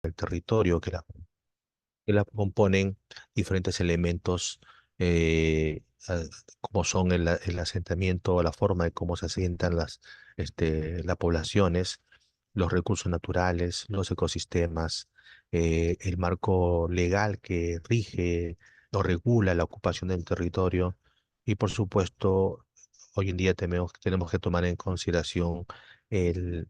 el territorio, que la componen diferentes elementos, ah, como son el asentamiento, la forma de cómo se asientan las poblaciones, los recursos naturales, los ecosistemas, el marco legal que rige o regula la ocupación del territorio y, por supuesto, hoy en día tenemos que tomar en consideración el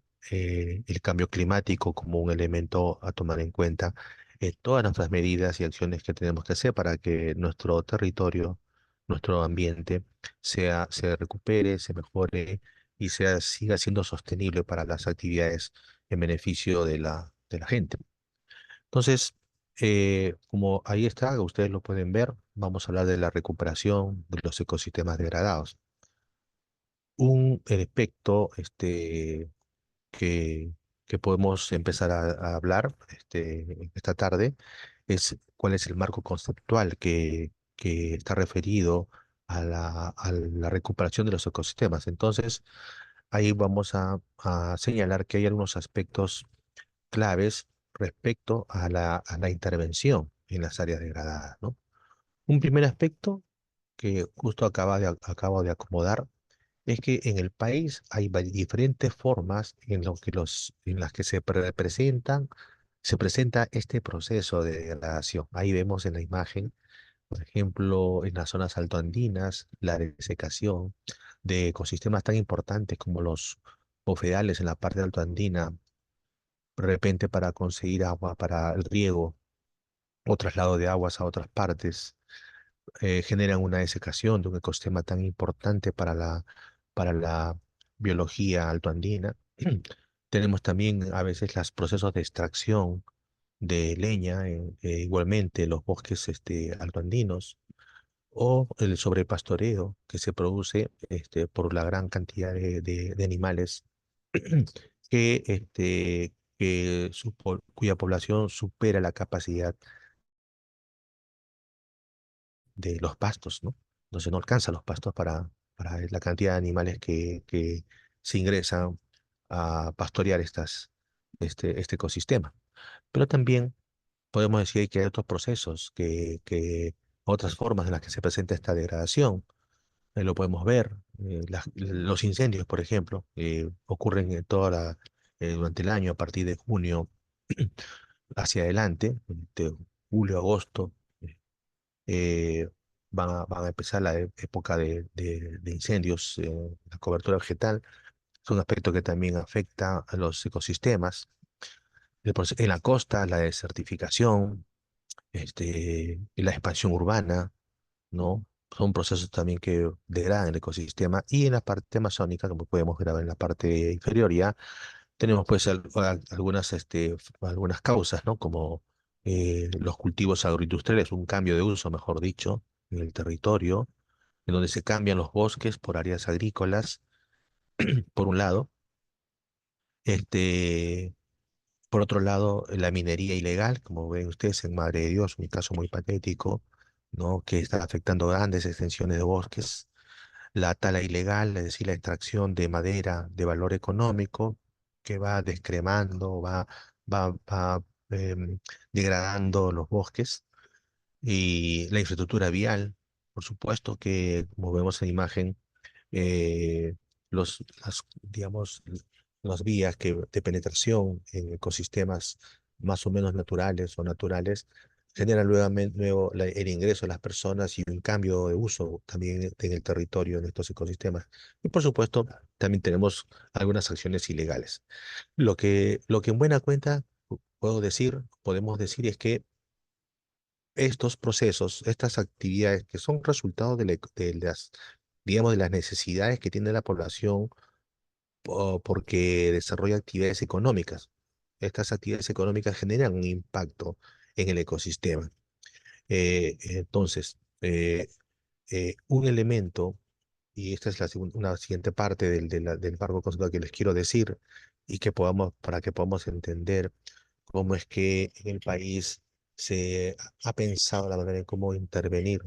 cambio climático como un elemento a tomar en cuenta en todas nuestras medidas y acciones que tenemos que hacer para que nuestro territorio, nuestro ambiente, se recupere, se mejore y siga siendo sostenible para las actividades en beneficio de la gente. Entonces, como ahí está, ustedes lo pueden ver, vamos a hablar de la recuperación de los ecosistemas degradados. Un aspecto que, que podemos empezar a hablar esta tarde es cuál es el marco conceptual que está referido a la recuperación de los ecosistemas. Entonces, ahí vamos a señalar que hay algunos aspectos claves respecto a la intervención en las áreas degradadas, ¿no? Un primer aspecto que justo acabo de acomodar es que en el país hay diferentes formas en las que se presenta este proceso de degradación. Ahí vemos en la imagen, por ejemplo, en las zonas altoandinas, la desecación de ecosistemas tan importantes como los bofedales en la parte altoandina, de repente para conseguir agua para el riego o traslado de aguas a otras partes, generan una desecación de un ecosistema tan importante para la biología altoandina. Tenemos también a veces los procesos de extracción de leña, igualmente los bosques altoandinos, o el sobrepastoreo que se produce por la gran cantidad de animales cuya población supera la capacidad de los pastos, ¿no? Entonces no alcanza los pastos para la cantidad de animales que se ingresan a pastorear este ecosistema. Pero también podemos decir que hay otros procesos, otras formas en las que se presenta esta degradación. Lo podemos ver, los incendios, por ejemplo, ocurren durante el año, a partir de junio hacia adelante, de julio, agosto, eh, van a empezar la época de incendios, la cobertura vegetal. Es un aspecto que también afecta a los ecosistemas. En la costa, la desertificación, y la expansión urbana, ¿no? Son procesos también que degradan el ecosistema. Y en la parte amazónica, como podemos grabar en la parte inferior ya, tenemos pues algunas causas, ¿no? Como los cultivos agroindustriales, un cambio de uso, mejor dicho, en el territorio, en donde se cambian los bosques por áreas agrícolas, por un lado. Este, por otro lado, la minería ilegal, como ven ustedes en Madre de Dios, un caso muy patético, ¿no? Que está afectando grandes extensiones de bosques. La tala ilegal, es decir, la extracción de madera de valor económico, que va descremando, va degradando los bosques. Y la infraestructura vial, por supuesto que, como vemos en la imagen, eh, digamos, las vías de penetración en ecosistemas más o menos naturales o naturales generan luego el ingreso de las personas y un cambio de uso también en el territorio en estos ecosistemas. Y por supuesto, también tenemos algunas acciones ilegales. Lo que en buena cuenta podemos decir es que estos procesos, estas actividades que son resultado digamos, de las necesidades que tiene la población porque desarrolla actividades económicas. Estas actividades económicas generan un impacto en el ecosistema. Entonces, un elemento, y esta es una siguiente parte del marco conceptual que les quiero decir, para que podamos entender cómo es que en el país se ha pensado la manera en cómo intervenir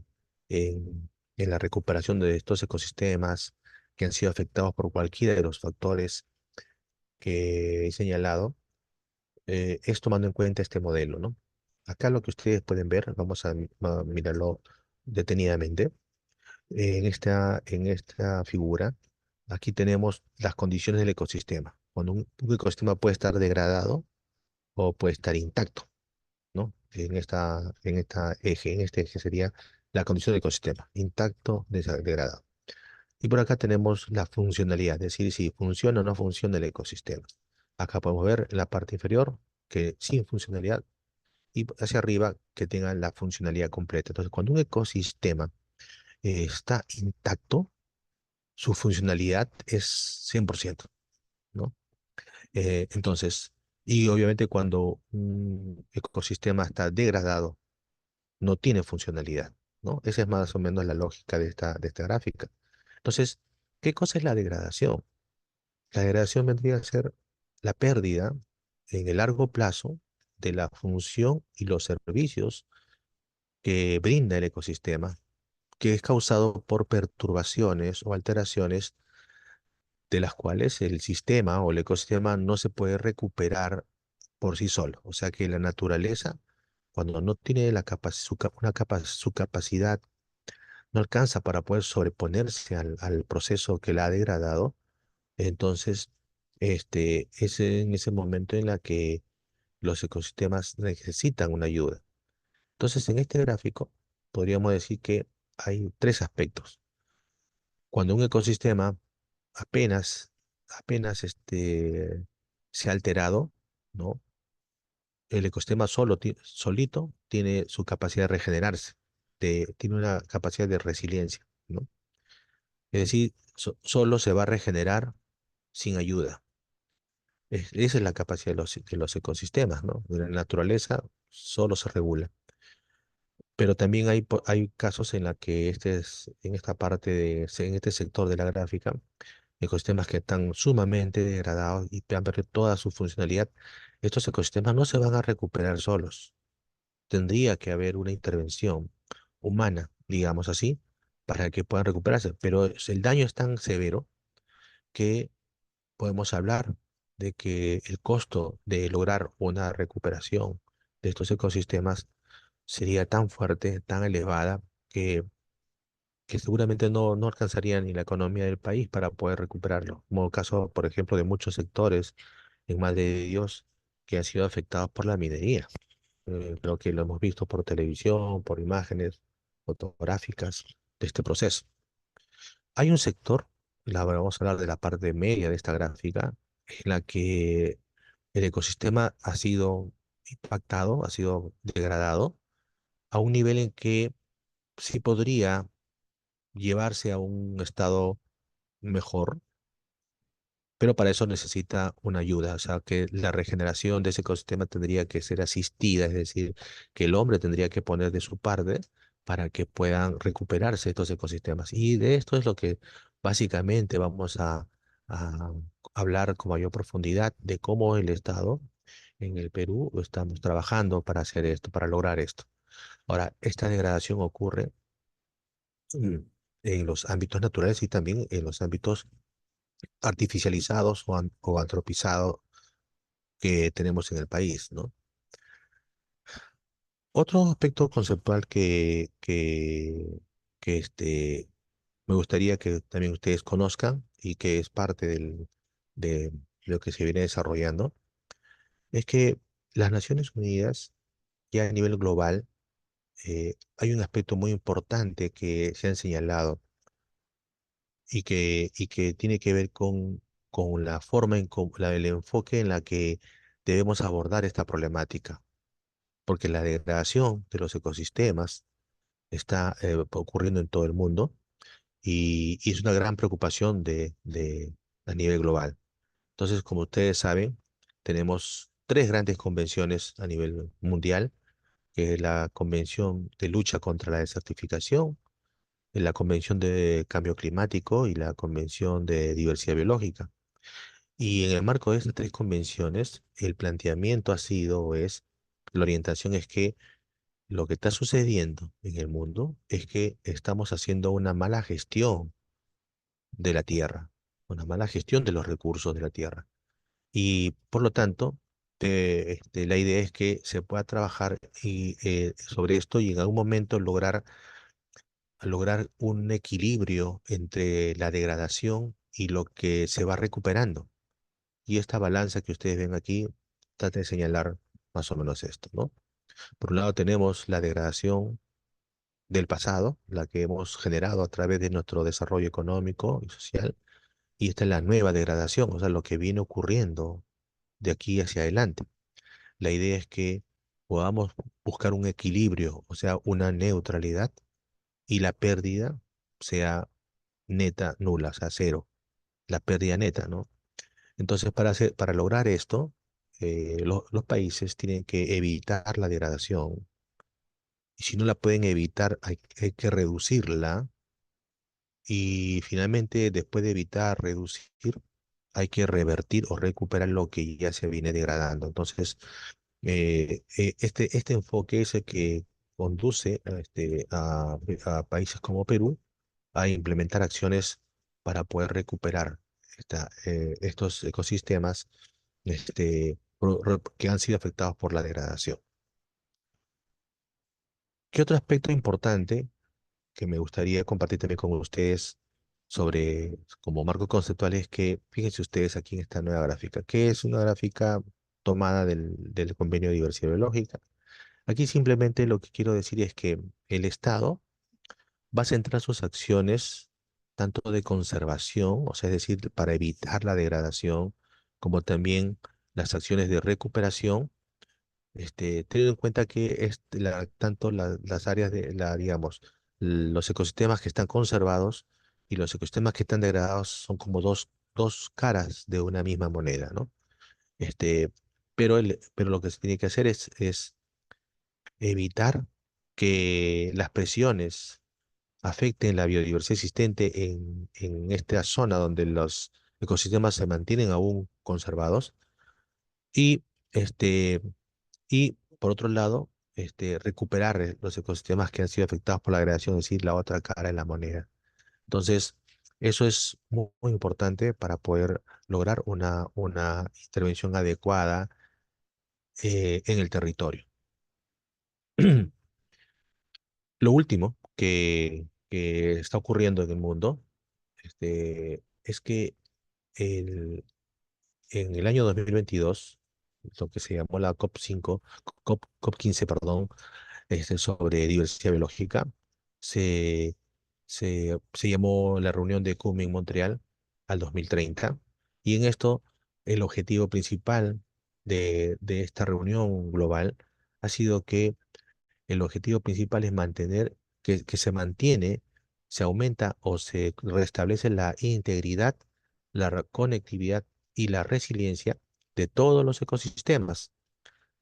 en la recuperación de estos ecosistemas que han sido afectados por cualquiera de los factores que he señalado. es tomando en cuenta este modelo, ¿no? Acá lo que ustedes pueden ver, vamos a mirarlo detenidamente. En esta figura, aquí tenemos las condiciones del ecosistema. Cuando un ecosistema puede estar degradado o puede estar intacto, ¿no? En este eje sería la condición del ecosistema, intacto, degradado. Y por acá tenemos la funcionalidad, es decir, si funciona o no funciona el ecosistema. Acá podemos ver en la parte inferior que sin funcionalidad y hacia arriba que tenga la funcionalidad completa. Entonces, cuando un ecosistema está intacto, su funcionalidad es 100%, ¿no? Entonces, y obviamente cuando un ecosistema está degradado, no tiene funcionalidad, ¿no? Esa es más o menos la lógica de esta gráfica. Entonces, ¿qué cosa es la degradación? La degradación vendría a ser la pérdida en el largo plazo de la función y los servicios que brinda el ecosistema, que es causado por perturbaciones o alteraciones de las cuales el sistema o el ecosistema no se puede recuperar por sí solo. O sea que la naturaleza, cuando no tiene su capacidad, no alcanza para poder sobreponerse al proceso que la ha degradado, entonces es en ese momento en la que los ecosistemas necesitan una ayuda. Entonces, en este gráfico podríamos decir que hay tres aspectos. Cuando un ecosistema apenas se ha alterado, ¿no? El ecosistema solito tiene su capacidad de regenerarse, tiene una capacidad de resiliencia, ¿no? Es decir, solo se va a regenerar sin ayuda. Esa es la capacidad de los ecosistemas, ¿no? De la naturaleza solo se regula. Pero también hay casos en la que en esta parte en este sector de la gráfica, ecosistemas que están sumamente degradados y han perdido toda su funcionalidad, estos ecosistemas no se van a recuperar solos. Tendría que haber una intervención humana, digamos así, para que puedan recuperarse. Pero el daño es tan severo que podemos hablar de que el costo de lograr una recuperación de estos ecosistemas sería tan fuerte, tan elevada, que seguramente no alcanzaría ni la economía del país para poder recuperarlo, como el caso, por ejemplo, de muchos sectores en Madre de Dios que han sido afectados por la minería. Creo que lo hemos visto por televisión, por imágenes fotográficas de este proceso. Hay un sector, vamos a hablar de la parte media de esta gráfica, en la que el ecosistema ha sido impactado, ha sido degradado a un nivel en que sí podría llevarse a un estado mejor, pero para eso necesita una ayuda, o sea que la regeneración de ese ecosistema tendría que ser asistida, es decir, que el hombre tendría que poner de su parte para que puedan recuperarse estos ecosistemas. Y de esto es lo que básicamente vamos a hablar con mayor profundidad de cómo el Estado en el Perú estamos trabajando para hacer esto, para lograr esto. Ahora, esta degradación ocurre mm, en los ámbitos naturales y también en los ámbitos artificializados o antropizados que tenemos en el país, ¿no? Otro aspecto conceptual que me gustaría que también ustedes conozcan y que es parte de lo que se viene desarrollando es que las Naciones Unidas, ya a nivel global, hay un aspecto muy importante que se han señalado y que tiene que ver con la forma, el enfoque en la que debemos abordar esta problemática, porque la degradación de los ecosistemas está ocurriendo en todo el mundo y es una gran preocupación a nivel global. Entonces, como ustedes saben, tenemos tres grandes convenciones a nivel mundial, que es la Convención de Lucha contra la Desertificación, la Convención de Cambio Climático y la Convención de Diversidad Biológica. Y en el marco de estas tres convenciones, el planteamiento ha sido, la orientación es que lo que está sucediendo en el mundo es que estamos haciendo una mala gestión de la tierra, una mala gestión de los recursos de la tierra. Y por lo tanto, la idea es que se pueda trabajar sobre esto y en algún momento lograr un equilibrio entre la degradación y lo que se va recuperando. Y esta balanza que ustedes ven aquí trata de señalar más o menos esto, ¿no? Por un lado tenemos la degradación del pasado, la que hemos generado a través de nuestro desarrollo económico y social, y esta es la nueva degradación, o sea, lo que viene ocurriendo de aquí hacia adelante. La idea es que podamos buscar un equilibrio, o sea, una neutralidad, y la pérdida sea neta, nula, o sea, cero, la pérdida neta, ¿no? Entonces, para lograr esto, los países tienen que evitar la degradación, y si no la pueden evitar, hay que reducirla, y finalmente, después de evitar, reducir, hay que revertir o recuperar lo que ya se viene degradando. Entonces, este enfoque es el que conduce a países como Perú a implementar acciones para poder recuperar estos ecosistemas que han sido afectados por la degradación. ¿Qué otro aspecto importante que me gustaría compartir también con ustedes sobre, como marco conceptual, es que, fíjense ustedes aquí en esta nueva gráfica, que es una gráfica tomada del Convenio de Diversidad Biológica? Aquí simplemente lo que quiero decir es que el Estado va a centrar sus acciones tanto de conservación, o sea, es decir, para evitar la degradación, como también las acciones de recuperación, teniendo en cuenta que tanto las áreas digamos, los ecosistemas que están conservados y los ecosistemas que están degradados son como dos caras de una misma moneda, ¿no? Este, pero lo que se tiene que hacer es evitar que las presiones afecten la biodiversidad existente en esta zona donde los ecosistemas se mantienen aún conservados y, este, y por otro lado, recuperar los ecosistemas que han sido afectados por la degradación, es decir, la otra cara de la moneda. Entonces, eso es muy importante para poder lograr una intervención adecuada en el territorio. Lo último que está ocurriendo en el mundo es que el, en el año 2022, lo que se llamó la COP5, COP15, perdón, sobre diversidad biológica, se, se llamó la reunión de Kunming-Montreal al 2030, y en esto el objetivo principal de esta reunión global ha sido que el objetivo principal es mantener, que se mantiene, se aumenta o se restablece la integridad, la conectividad y la resiliencia de todos los ecosistemas,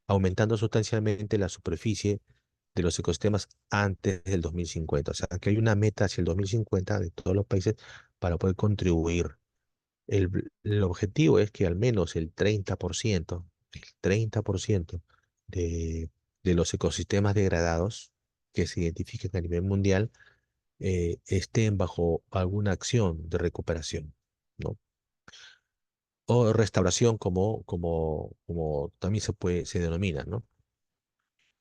aumentando sustancialmente la superficie de los ecosistemas antes del 2050. O sea, que hay una meta hacia el 2050 de todos los países para poder contribuir. El objetivo es que al menos el 30% de, de los ecosistemas degradados que se identifiquen a nivel mundial estén bajo alguna acción de recuperación, ¿no? O restauración como también se denomina, ¿no?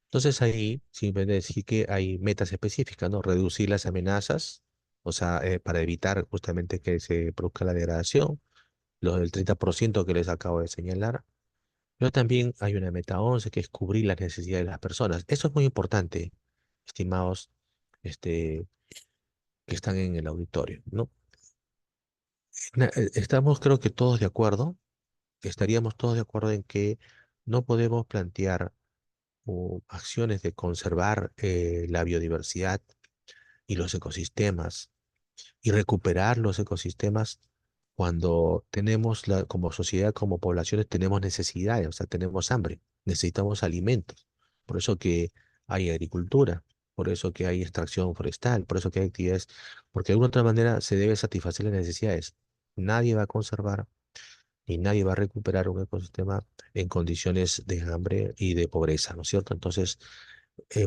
Entonces ahí simplemente decir que hay metas específicas, ¿no? Reducir las amenazas, o sea, para evitar justamente que se produzca la degradación, lo del 30% que les acabo de señalar. Pero también hay una meta 11 que es cubrir las necesidades de las personas. Eso es muy importante, estimados, este, que están en el auditorio, ¿no? Estamos, creo que todos de acuerdo, estaríamos todos de acuerdo en que no podemos plantear acciones de conservar la biodiversidad y los ecosistemas y recuperar los ecosistemas cuando tenemos, como sociedad, como poblaciones, tenemos necesidades, o sea, tenemos hambre, necesitamos alimentos. Por eso que hay agricultura, por eso que hay extracción forestal, por eso que hay actividades, porque de alguna otra manera se debe satisfacer las necesidades. Nadie va a conservar y nadie va a recuperar un ecosistema en condiciones de hambre y de pobreza, ¿no es cierto? Entonces,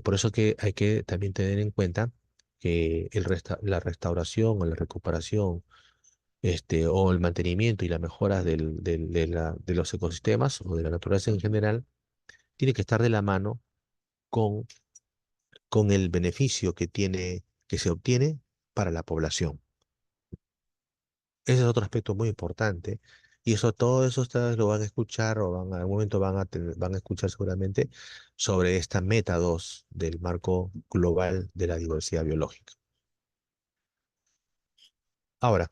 por eso que hay que también tener en cuenta que la restauración o la recuperación o el mantenimiento y la mejora de los ecosistemas o de la naturaleza en general, tiene que estar de la mano con, con el beneficio que se obtiene para la población. Ese es otro aspecto muy importante. Y eso, todo eso ustedes lo van a escuchar o en algún momento van a escuchar seguramente sobre esta meta 2 del marco global de la diversidad biológica. Ahora,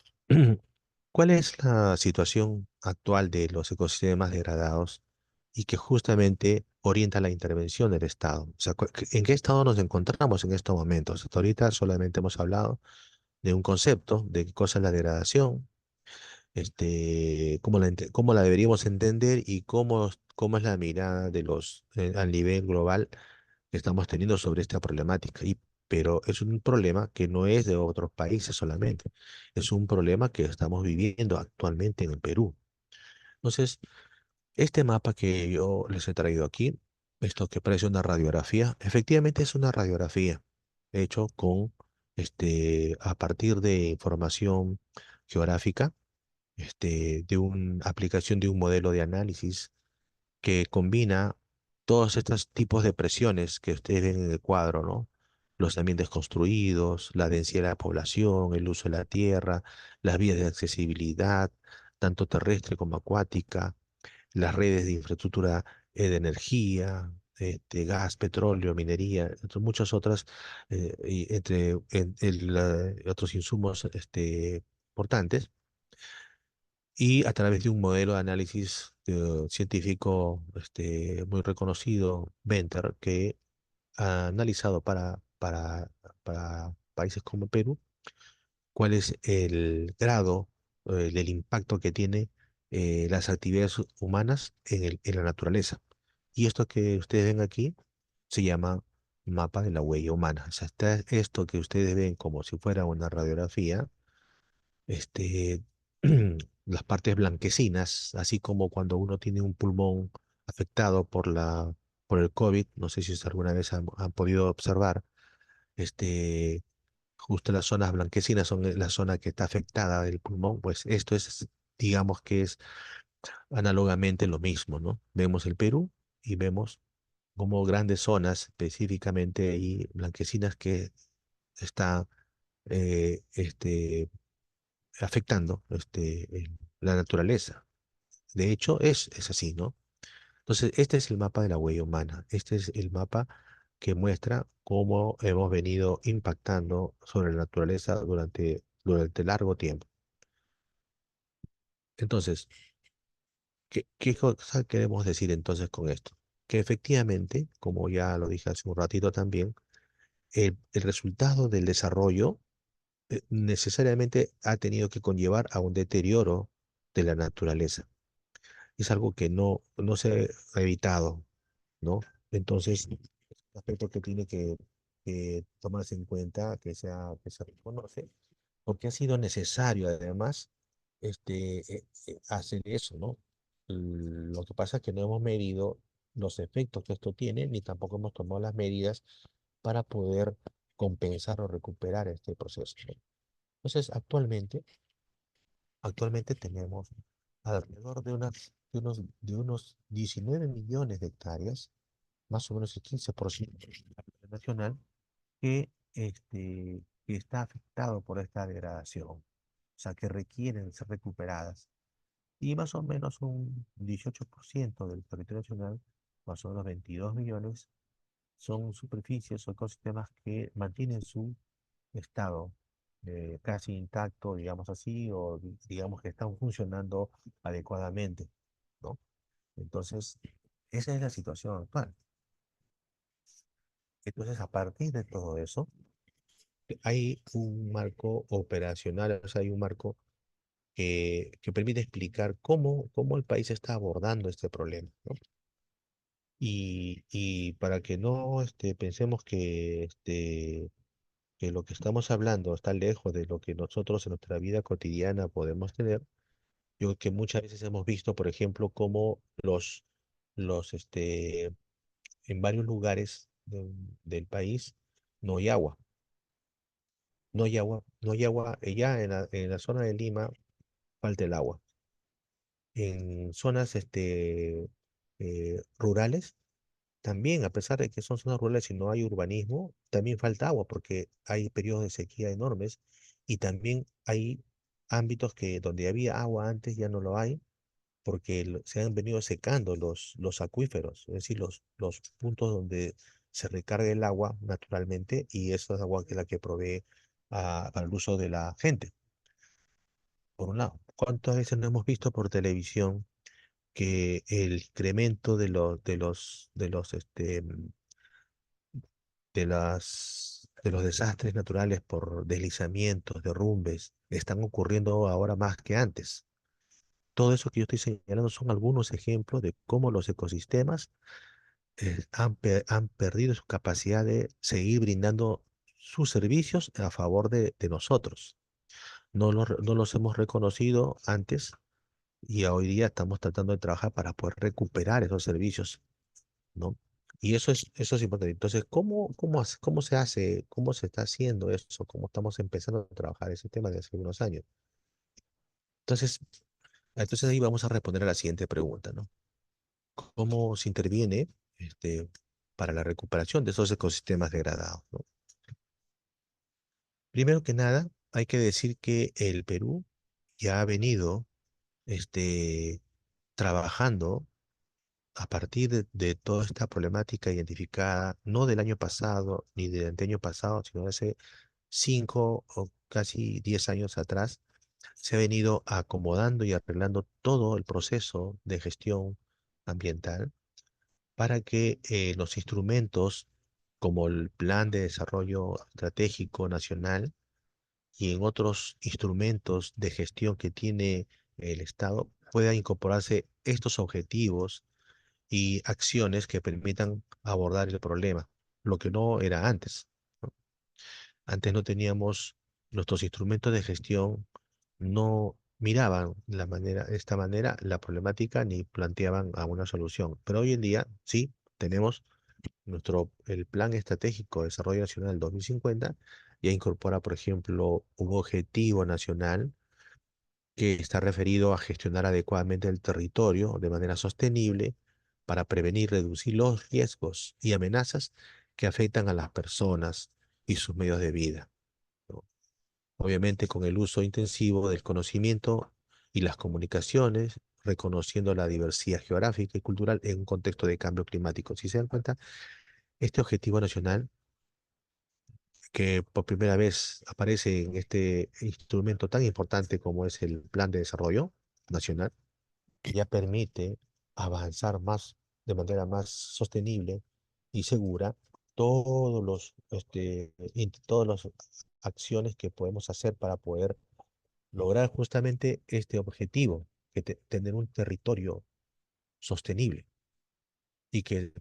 ¿cuál es la situación actual de los ecosistemas degradados y que justamente orienta la intervención del Estado? O sea, ¿en qué estado nos encontramos en estos momentos? Hasta ahorita solamente hemos hablado de un concepto, de qué cosa es la degradación, cómo la deberíamos entender y cómo es la mirada de a nivel global que estamos teniendo sobre esta problemática. Pero es un problema que no es de otros países solamente, es un problema que estamos viviendo actualmente en el Perú. Entonces, este mapa que yo les he traído aquí, esto que parece una radiografía, efectivamente es una radiografía hecho a partir de información geográfica, de una aplicación de un modelo de análisis que combina todos estos tipos de presiones que ustedes ven en el cuadro, ¿no? Los ambientes construidos, la densidad de la población, el uso de la tierra, las vías de accesibilidad, tanto terrestre como acuática, las redes de infraestructura de energía, gas, petróleo, minería, entre muchas otras, otros insumos importantes y a través de un modelo de análisis científico muy reconocido, Venter, que ha analizado para países como Perú cuál es el grado del impacto que tiene las actividades humanas en la naturaleza. Y esto que ustedes ven aquí se llama mapa de la huella humana. O sea, esto que ustedes ven como si fuera una radiografía, este, las partes blanquecinas, así como cuando uno tiene un pulmón afectado por el COVID, no sé si alguna vez han podido observar, este, justo las zonas blanquecinas son la zona que está afectada del pulmón, pues esto es, digamos que es análogamente lo mismo, ¿no? Vemos el Perú y vemos como grandes zonas, específicamente ahí blanquecinas, que está eh, este, afectando la naturaleza. De hecho, es así, ¿no? Entonces, este es el mapa de la huella humana. Este es el mapa que muestra cómo hemos venido impactando sobre la naturaleza durante largo tiempo. Entonces, ¿qué cosa queremos decir entonces con esto? Que efectivamente, como ya lo dije hace un ratito también, el resultado del desarrollo necesariamente ha tenido que conllevar a un deterioro de la naturaleza. Es algo que no se ha evitado, ¿no? Entonces, es un aspecto que tiene que tomarse en cuenta, que se reconoce, porque ha sido necesario además hacer eso, ¿no? Lo que pasa es que no hemos medido los efectos que esto tiene, ni tampoco hemos tomado las medidas para poder compensar o recuperar este proceso, ¿no? Entonces, actualmente tenemos alrededor de unos 19 millones de hectáreas, más o menos el 15% del territorio nacional, que está afectado por esta degradación, o sea, que requieren ser recuperadas. Y más o menos un 18% del territorio nacional, más o menos 22 millones, son superficies o ecosistemas que mantienen su estado casi intacto, digamos así, o digamos que están funcionando adecuadamente, ¿no? Entonces, esa es la situación actual. Entonces, a partir de todo eso, hay un marco operacional, o sea, hay un marco que permite explicar cómo el país está abordando este problema, ¿no? Y para que no pensemos que lo que estamos hablando está lejos de lo que nosotros en nuestra vida cotidiana podemos tener, yo que muchas veces hemos visto, por ejemplo, cómo los, en varios lugares del país no hay agua. No hay agua, no hay agua. Ya en la zona de Lima, falta el agua. En zonas rurales, también, a pesar de que son zonas rurales y no hay urbanismo, también falta agua porque hay periodos de sequía enormes y también hay ámbitos que donde había agua antes ya no lo hay porque se han venido secando los acuíferos, es decir, los puntos donde se recarga el agua naturalmente y esa es agua que es la que provee para el uso de la gente, por un lado. ¿Cuántas veces no hemos visto por televisión que el incremento de los desastres naturales por deslizamientos, derrumbes, están ocurriendo ahora más que antes? Todo eso que yo estoy señalando son algunos ejemplos de cómo los ecosistemas han perdido su capacidad de seguir brindando sus servicios a favor de nosotros. No los hemos reconocido antes y hoy día estamos tratando de trabajar para poder recuperar esos servicios, ¿no? Y eso es importante. Entonces, ¿cómo se hace, cómo se está haciendo eso? ¿Cómo estamos empezando a trabajar ese tema desde hace unos años? Entonces, entonces ahí vamos a responder a la siguiente pregunta, ¿no? ¿Cómo se interviene para la recuperación de esos ecosistemas degradados, ¿no? Primero que nada, hay que decir que el Perú ya ha venido este, trabajando a partir de toda esta problemática identificada, no del año pasado ni del anteaño pasado, sino de hace 5 o casi 10 años atrás, se ha venido acomodando y arreglando todo el proceso de gestión ambiental para que los instrumentos como el Plan de Desarrollo Estratégico Nacional y en otros instrumentos de gestión que tiene el Estado puedan incorporarse estos objetivos y acciones que permitan abordar el problema, lo que no era antes, ¿no? Antes no teníamos nuestros instrumentos de gestión, no miraban de esta manera la problemática ni planteaban alguna solución. Pero hoy en día sí tenemos el Plan Estratégico de Desarrollo Nacional 2050 ya incorpora, por ejemplo, un objetivo nacional que está referido a gestionar adecuadamente el territorio de manera sostenible para prevenir y reducir los riesgos y amenazas que afectan a las personas y sus medios de vida, ¿no? Obviamente con el uso intensivo del conocimiento y las comunicaciones, reconociendo la diversidad geográfica y cultural en un contexto de cambio climático. Si se dan cuenta, este objetivo nacional que por primera vez aparece en este instrumento tan importante como es el Plan de Desarrollo Nacional, que ya permite avanzar más de manera más sostenible y segura todas las acciones que podemos hacer para poder lograr justamente este objetivo, tener un territorio sostenible y que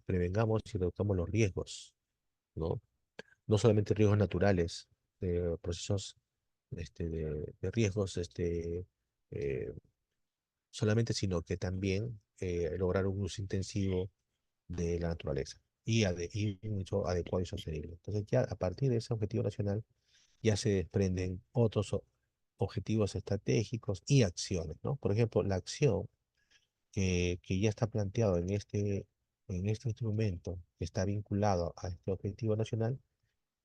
prevengamos y reduzcamos los riesgos, ¿no? No solamente riesgos naturales, procesos de riesgos eh, solamente, sino que también lograr un uso intensivo de la naturaleza y un uso adecuado y sostenible. Entonces ya a partir de ese objetivo nacional ya se desprenden otros objetivos estratégicos y acciones, ¿no? Por ejemplo, la acción que ya está planteado en este instrumento que está vinculado a este objetivo nacional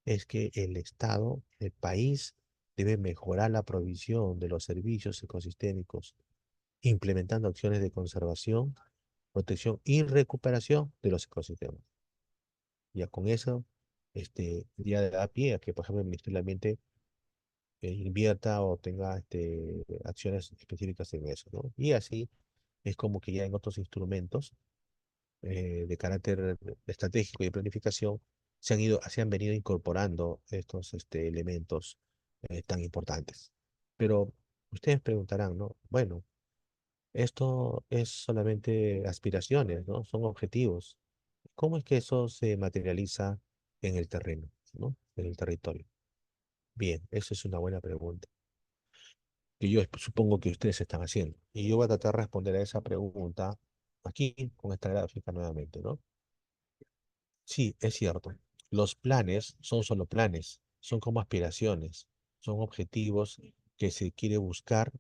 es que el Estado, el país, debe mejorar la provisión de los servicios ecosistémicos, implementando acciones de conservación, protección y recuperación de los ecosistemas. Ya con eso, ya da pie a que, por ejemplo, el Ministerio del Ambiente invierta o tenga acciones específicas en eso, ¿no? Y así es como que ya en otros instrumentos de carácter estratégico y de planificación se han venido incorporando estos elementos tan importantes. Pero ustedes preguntarán, ¿no? Bueno, esto es solamente aspiraciones, ¿no? Son objetivos. ¿Cómo es que eso se materializa en el terreno, ¿no? En el territorio. Bien, esa es una buena pregunta que yo supongo que ustedes están haciendo. Y yo voy a tratar de responder a esa pregunta aquí con esta gráfica nuevamente, ¿no? Sí, es cierto. Los planes son solo planes, son como aspiraciones, son objetivos que se quiere buscar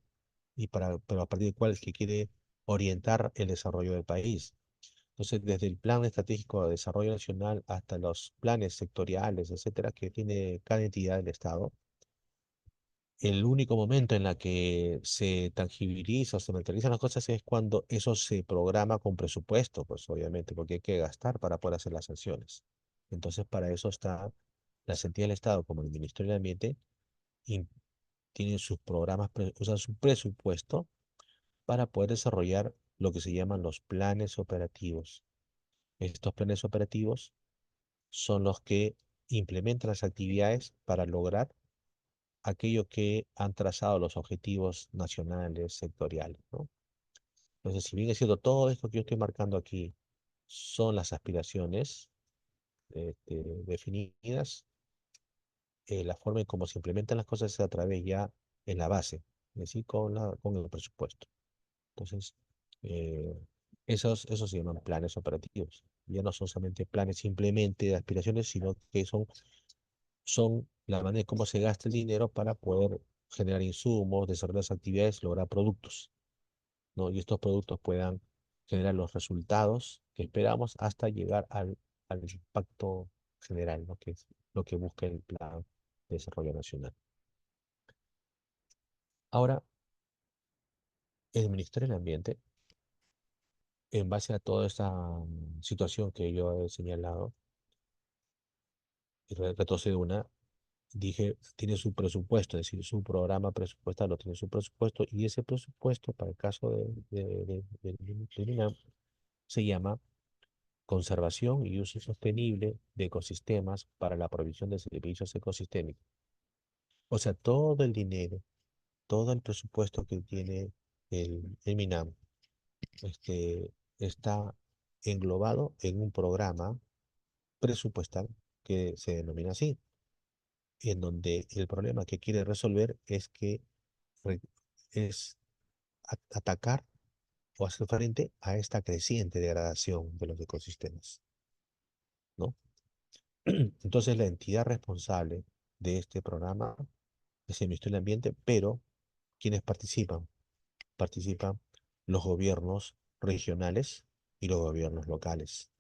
pero a partir del cual es que quiere orientar el desarrollo del país. Entonces, desde el Plan Estratégico de Desarrollo Nacional hasta los planes sectoriales, etcétera, que tiene cada entidad del Estado, el único momento en la que se tangibiliza o se materializan las cosas es cuando eso se programa con presupuesto, pues obviamente, porque hay que gastar para poder hacer las acciones. Entonces, para eso está la entidades del Estado, como el Ministerio del Ambiente, y tienen sus programas, usan su presupuesto para poder desarrollar lo que se llaman los planes operativos. Estos planes operativos son los que implementan las actividades para lograr aquello que han trazado los objetivos nacionales, sectoriales, ¿no? Entonces, si bien es cierto, todo esto que yo estoy marcando aquí son las aspiraciones definidas, la forma en cómo se implementan las cosas es a través ya en la base, es decir, con el presupuesto. Entonces, eh, esos se llaman planes operativos. Ya no son solamente planes simplemente de aspiraciones, sino que son la manera en cómo se gasta el dinero para poder generar insumos, desarrollar las actividades, lograr productos, ¿no? Y estos productos puedan generar los resultados que esperamos hasta llegar al impacto general, ¿no? Que es lo que busca el Plan de Desarrollo Nacional. Ahora, el Ministerio del Ambiente, en base a toda esta situación que yo he señalado, y retrocedo una, dije, tiene su presupuesto, es decir, su programa presupuestal lo tiene su presupuesto, y ese presupuesto, para el caso del INAM, se llama Conservación y Uso Sostenible de Ecosistemas para la Provisión de Servicios Ecosistémicos. O sea, todo el dinero, todo el presupuesto que tiene el MINAM está englobado en un programa presupuestal que se denomina así, en donde el problema que quiere resolver es que re- es atacar o hacer frente a esta creciente degradación de los ecosistemas, ¿no? Entonces, la entidad responsable de este programa es el Ministerio del Ambiente, pero ¿quiénes participan? Participan los gobiernos regionales y los gobiernos locales,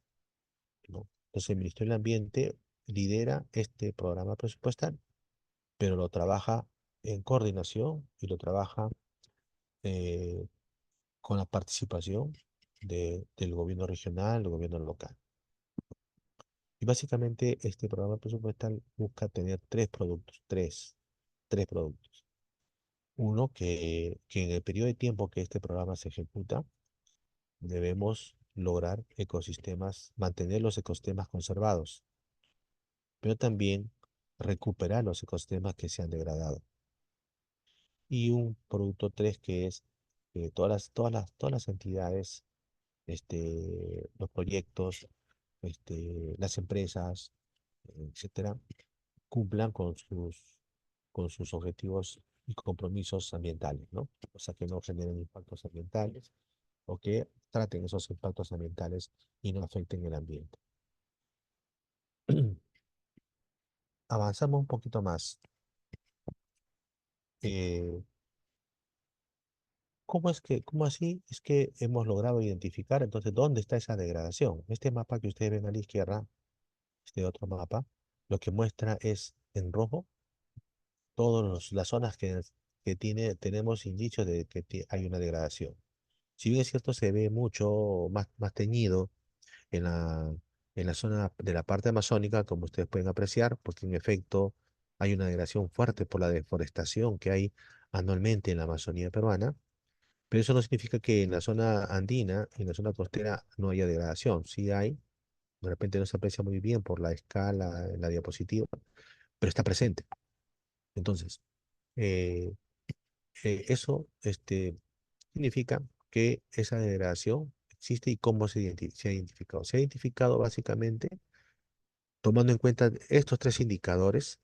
¿no? Entonces, el Ministerio del Ambiente lidera este programa presupuestal, pero lo trabaja en coordinación y lo trabaja eh, con la participación del gobierno regional, del gobierno local. Y básicamente este programa presupuestal busca tener tres productos. Uno, que en el periodo de tiempo que este programa se ejecuta, debemos lograr mantener los ecosistemas conservados, pero también recuperar los ecosistemas que se han degradado. Y un producto tres, que es que todas las entidades, los proyectos, las empresas, etcétera, cumplan con sus objetivos y compromisos ambientales, ¿no? O sea, que no generen impactos ambientales o que traten esos impactos ambientales y no afecten el ambiente. Avanzamos un poquito más. Eh, cómo así es que hemos logrado identificar entonces dónde está esa degradación? Este mapa que ustedes ven a la izquierda, este otro mapa, lo que muestra es en rojo todas las zonas tenemos indicios de que hay una degradación. Si bien es cierto, se ve mucho más teñido en la zona de la parte amazónica, como ustedes pueden apreciar, porque en efecto hay una degradación fuerte por la deforestación que hay anualmente en la Amazonía peruana, pero eso no significa que en la zona andina, en la zona costera, no haya degradación. Sí hay, de repente no se aprecia muy bien por la escala en la diapositiva, pero está presente. Entonces, eh, eso significa que esa degradación existe y cómo se ha identificado. Se ha identificado básicamente tomando en cuenta estos tres indicadores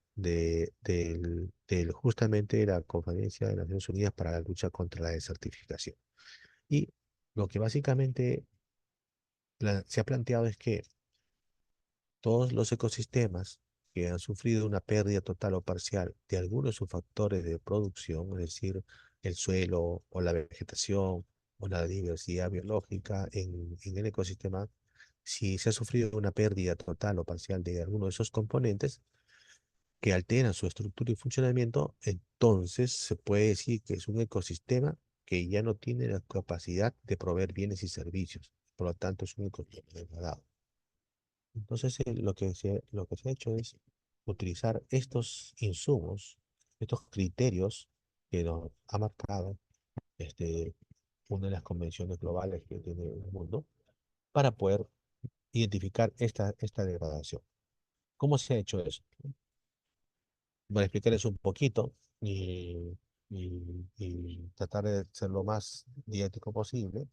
justamente la Conferencia de Naciones Unidas para la lucha contra la desertificación. Y lo que básicamente se ha planteado es que todos los ecosistemas que han sufrido una pérdida total o parcial de algunos de sus factores de producción, es decir, el suelo o la vegetación o la diversidad biológica en el ecosistema, si se ha sufrido una pérdida total o parcial de alguno de esos componentes que alteran su estructura y funcionamiento, entonces se puede decir que es un ecosistema que ya no tiene la capacidad de proveer bienes y servicios. Por lo tanto, es un ecosistema degradado. Entonces, lo que se ha hecho es utilizar estos insumos, estos criterios que nos ha marcado este, una de las convenciones globales que tiene el mundo para poder identificar esta degradación. ¿Cómo se ha hecho eso? Voy a explicarles un poquito y tratar de ser lo más didáctico posible.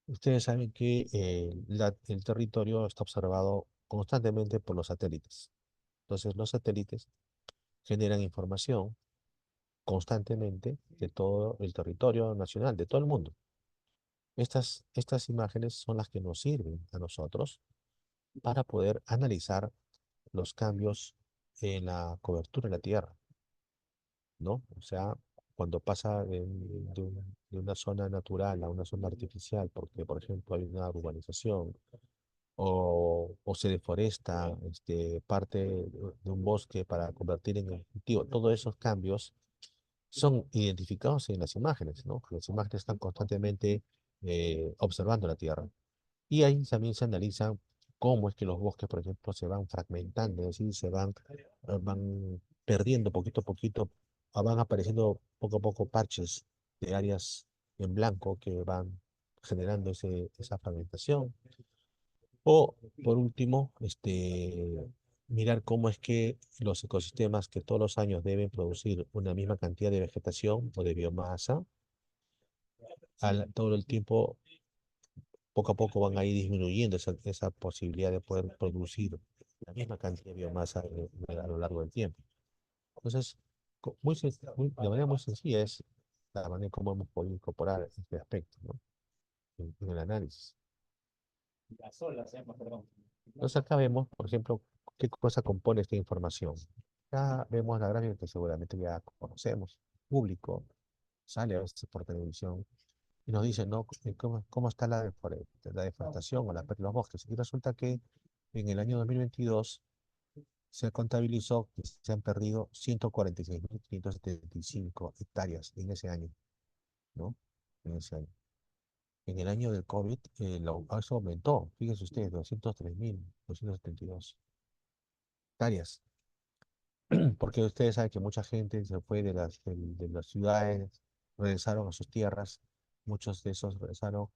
Ustedes saben que el territorio está observado constantemente por los satélites. Entonces, los satélites generan información constantemente de todo el territorio nacional, de todo el mundo. Estas imágenes son las que nos sirven a nosotros para poder analizar los cambios en la cobertura de la Tierra, ¿no? O sea, cuando pasa de una zona natural a una zona artificial, porque, por ejemplo, hay una urbanización o se deforesta parte de un bosque para convertir en cultivo, todos esos cambios son identificados en las imágenes, ¿no? Las imágenes están constantemente observando la Tierra. Y ahí también se analiza cómo es que los bosques, por ejemplo, se van fragmentando, es decir, van perdiendo poquito a poquito, van apareciendo poco a poco parches de áreas en blanco que van generando esa fragmentación. O, por último, mirar cómo es que los ecosistemas que todos los años deben producir una misma cantidad de vegetación o de biomasa, todo el tiempo poco a poco van a ir disminuyendo esa posibilidad de poder producir la misma cantidad de biomasa a lo largo del tiempo. Entonces, de manera muy sencilla es la manera como hemos podido incorporar este aspecto, ¿no? En el análisis. Entonces acá vemos, por ejemplo, qué cosa compone esta información. Acá vemos la gráfica que seguramente ya conocemos, público, sale a veces por televisión y nos dicen, ¿no? ¿Cómo está la deforestación o la pérdida de los bosques? Y resulta que en el año 2022 se contabilizó que se han perdido 146.575 hectáreas en ese año, ¿no? En ese año. En el año del COVID, eso aumentó, fíjense ustedes, 203.272 hectáreas, porque ustedes saben que mucha gente se fue de las ciudades, regresaron a sus tierras, muchos de esos regresaron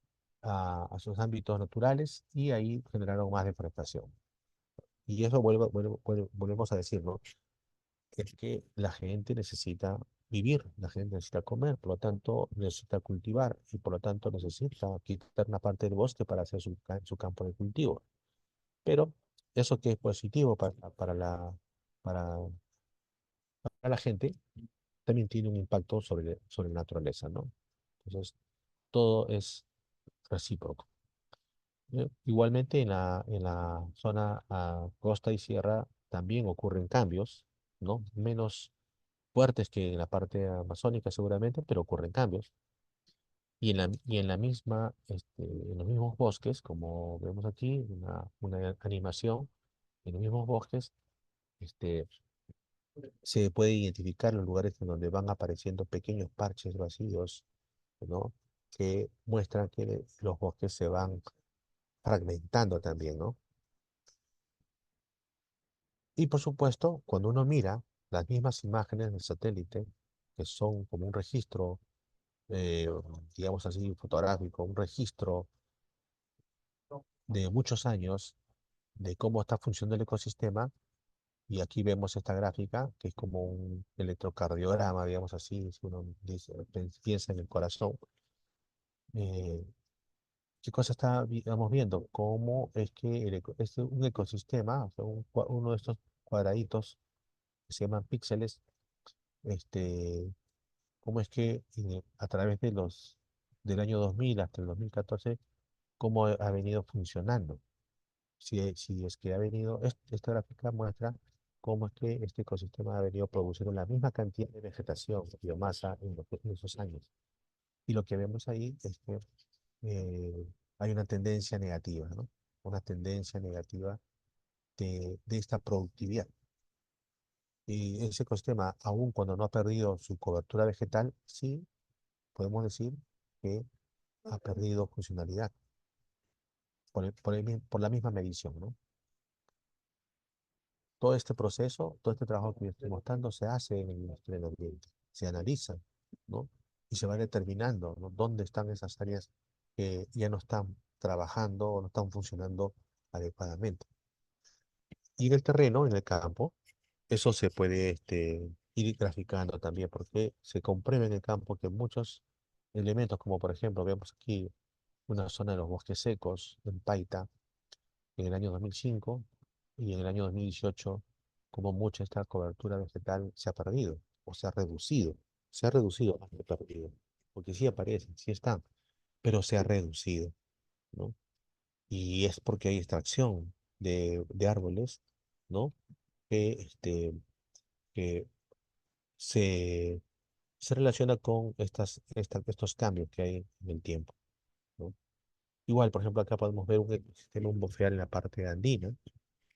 a sus ámbitos naturales y ahí generaron más deforestación. Y eso volvemos a decir, ¿no? Es que la gente necesita vivir, la gente necesita comer, por lo tanto necesita cultivar y por lo tanto necesita quitar una parte del bosque para hacer su campo de cultivo. Pero eso que es positivo para, para la gente también tiene un impacto sobre la naturaleza, ¿no? Entonces, todo es recíproco. Igualmente en la zona costa y sierra también ocurren cambios, ¿no? Menos fuertes que en la parte amazónica seguramente, pero ocurren cambios. Y en la misma, en los mismos bosques, como vemos aquí, una animación, en los mismos bosques, este, se puede identificar los lugares en donde van apareciendo pequeños parches vacíos, ¿no? Que muestran que los bosques se van fragmentando también, ¿no? Y por supuesto, cuando uno mira las mismas imágenes del satélite, que son como un registro, eh, digamos así, fotográfico, un registro de muchos años de cómo está funcionando el ecosistema, y aquí vemos esta gráfica, que es como un electrocardiograma, digamos así, si uno piensa en el corazón. eh, ¿Qué cosa estamos viendo? Cómo es que es un ecosistema, o sea, uno de estos cuadraditos que se llaman píxeles, este, cómo es que a través del año 2000 hasta el 2014, cómo ha venido funcionando. Si es que ha venido, esta gráfica muestra cómo es que este ecosistema ha venido produciendo la misma cantidad de vegetación, biomasa en esos años. Y lo que vemos ahí es que eh, hay una tendencia negativa, ¿no? Una tendencia negativa de esta productividad. Y ese ecosistema, aun cuando no ha perdido su cobertura vegetal, sí podemos decir que ha perdido funcionalidad por la misma medición, ¿no? Todo este proceso, todo este trabajo que yo estoy mostrando se hace en el Ministerio del Ambiente, se analiza, ¿no? Y se va determinando, ¿no? Dónde están esas áreas que ya no están trabajando o no están funcionando adecuadamente. Y en el terreno, en el campo, eso se puede ir graficando también, porque se comprueba en el campo que muchos elementos, como por ejemplo, vemos aquí una zona de los bosques secos en Paita, en el año 2005 y en el año 2018, como mucha esta cobertura vegetal se ha perdido o se ha reducido más que perdido, porque sí aparecen, sí están, pero se ha reducido, ¿no? Y es porque hay extracción de árboles, ¿no? Que, que se, se relaciona con estos cambios que hay en el tiempo, ¿no? Igual, por ejemplo, acá podemos ver un ecosistema un bofeal en la parte andina,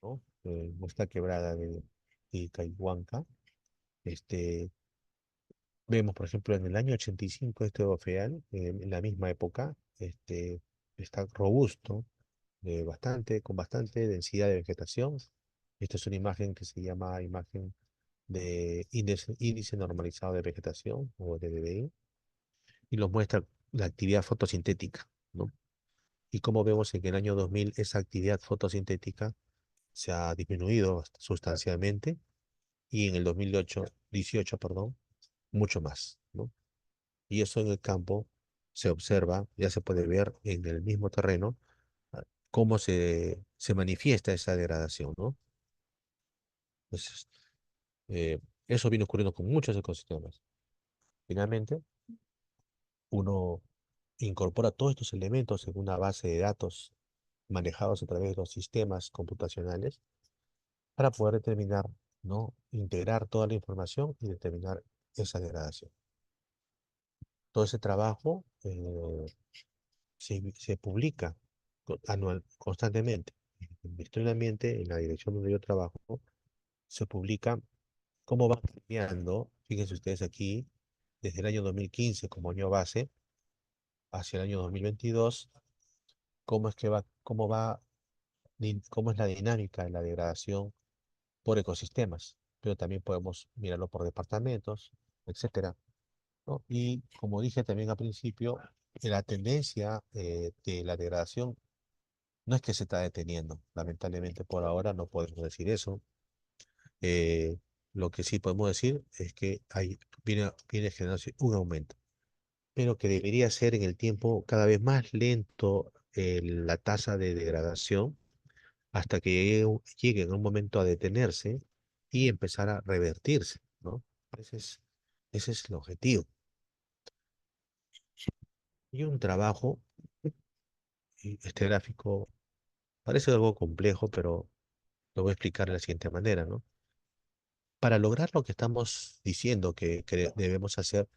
¿no? Nuestra quebrada de Caihuanca. Este, vemos, por ejemplo, en el año 85 este bofeal, en la misma época, está robusto, con bastante densidad de vegetación. Esta es una imagen que se llama imagen de índice normalizado de vegetación, o DDBI, y nos muestra la actividad fotosintética, ¿no? Y como vemos en el año 2000, esa actividad fotosintética se ha disminuido sustancialmente, y en el 2018, perdón, mucho más, ¿no? Y eso en el campo se observa, ya se puede ver en el mismo terreno, cómo se manifiesta esa degradación, ¿no? Entonces, eso viene ocurriendo con muchos ecosistemas. Finalmente, uno incorpora todos estos elementos en una base de datos manejados a través de los sistemas computacionales para poder determinar, ¿no? Integrar toda la información y determinar esa degradación. Todo ese trabajo se publica constantemente. En el Ministerio del Ambiente, en la dirección donde yo trabajo, se publica cómo va cambiando, fíjense ustedes aquí, desde el año 2015 como año base hacia el año 2022, cómo es la dinámica de la degradación por ecosistemas, pero también podemos mirarlo por departamentos, etcétera, ¿no? Y como dije también al principio, la tendencia de la degradación no es que se está deteniendo. Lamentablemente por ahora no podemos decir eso. Eh, lo que sí podemos decir es que viene generándose un aumento, pero que debería ser en el tiempo cada vez más lento la tasa de degradación, hasta que llegue en un momento a detenerse y empezar a revertirse, ¿no? Ese es, ese es el objetivo. Y un trabajo, y este gráfico parece algo complejo, pero lo voy a explicar de la siguiente manera, ¿no? Para lograr lo que estamos diciendo que debemos hacer,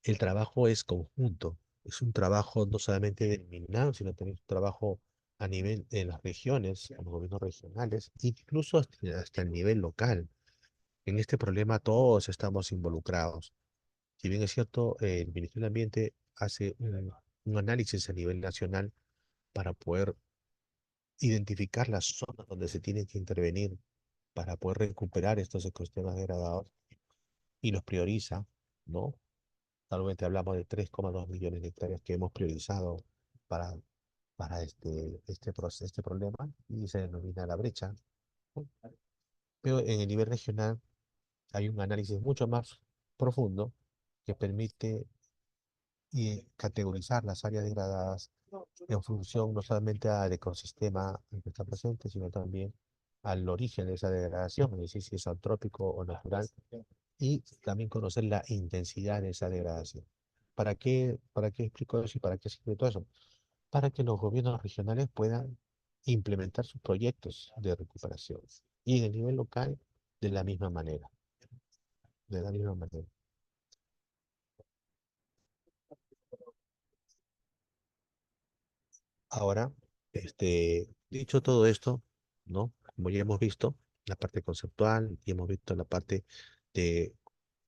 el trabajo es conjunto. Es un trabajo no solamente denominado, sino también un trabajo a nivel de las regiones, los gobiernos regionales, incluso hasta el nivel local. En este problema todos estamos involucrados. Si bien es cierto, el Ministerio del Ambiente hace un análisis a nivel nacional para poder identificar las zonas donde se tiene que intervenir para poder recuperar estos ecosistemas degradados, y los prioriza, ¿no? Actualmente hablamos de 3,2 millones de hectáreas que hemos priorizado para, para este problema, y se denomina la brecha, ¿no? Pero en el nivel regional hay un análisis mucho más profundo que permite categorizar las áreas degradadas en función no solamente al ecosistema en que está presente, sino también al origen de esa degradación, es decir, si es antrópico o natural, y también conocer la intensidad de esa degradación. ¿Para qué explico eso y para qué sirve todo eso? Para que los gobiernos regionales puedan implementar sus proyectos de recuperación. Y en el nivel local, de la misma manera, de la misma manera. Ahora, dicho todo esto, ¿no? Como ya hemos visto, la parte conceptual y hemos visto la parte de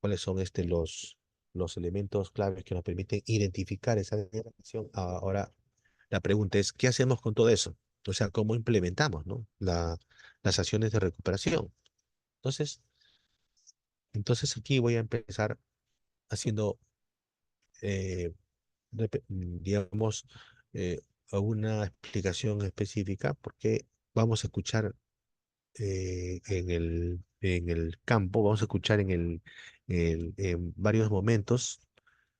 cuáles son los elementos claves que nos permiten identificar esa relación. Ahora, la pregunta es, ¿qué hacemos con todo eso? O sea, ¿cómo implementamos, ¿no? Las acciones de recuperación. Entonces, entonces aquí voy a empezar haciendo, eh, digamos, eh, una explicación específica, porque vamos a escuchar en el campo, vamos a escuchar en varios momentos,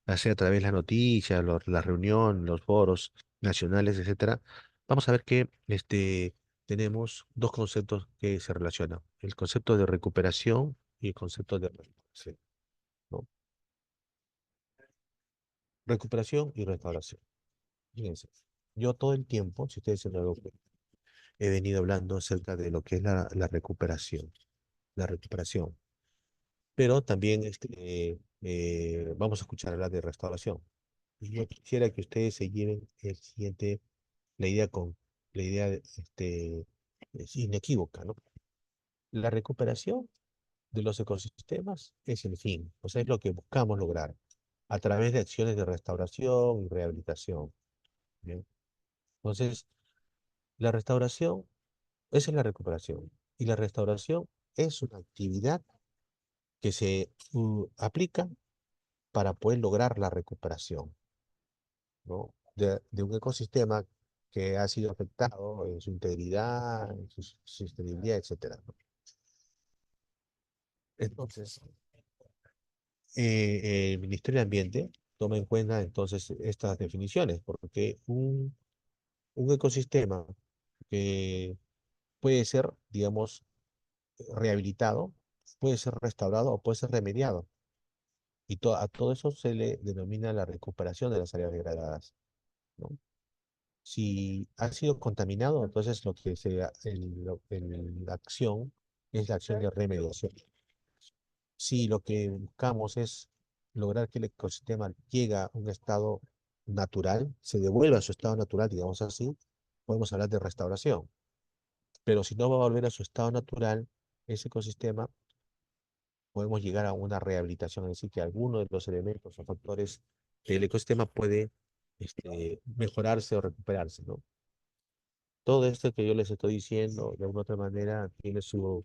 ya sea a través de las noticias, la reunión, los foros nacionales, etcétera. Vamos a ver que tenemos dos conceptos que se relacionan: el concepto de recuperación y el concepto de restauración, ¿no? Recuperación y restauración. Fíjense, yo todo el tiempo, si ustedes se dan cuenta, he venido hablando acerca de lo que es la recuperación. La recuperación. Pero también vamos a escuchar hablar de restauración. Y yo quisiera que ustedes se lleven el siguiente, la idea con la idea es inequívoca, ¿no? La recuperación de los ecosistemas es el fin, o sea, es lo que buscamos lograr a través de acciones de restauración y rehabilitación. ¿Bien? Entonces, la restauración, esa es la recuperación. Y la restauración es una actividad que se aplica para poder lograr la recuperación, ¿no? De un ecosistema que ha sido afectado en su integridad, en su sostenibilidad, etcétera, ¿no? Entonces, el Ministerio de Ambiente toma en cuenta entonces estas definiciones, porque un ecosistema que puede ser, digamos, rehabilitado, puede ser restaurado o puede ser remediado. Y a todo eso se le denomina la recuperación de las áreas degradadas, ¿no? Si ha sido contaminado, entonces lo que la acción es la acción de remediación. Si lo que buscamos es lograr que el ecosistema llegue a un estado natural, se devuelva a su estado natural, digamos así, podemos hablar de restauración. Pero si no va a volver a su estado natural, ese ecosistema, podemos llegar a una rehabilitación, es decir, que alguno de los elementos o factores del ecosistema puede mejorarse o recuperarse, ¿no? Todo esto que yo les estoy diciendo, de alguna u otra manera, tiene su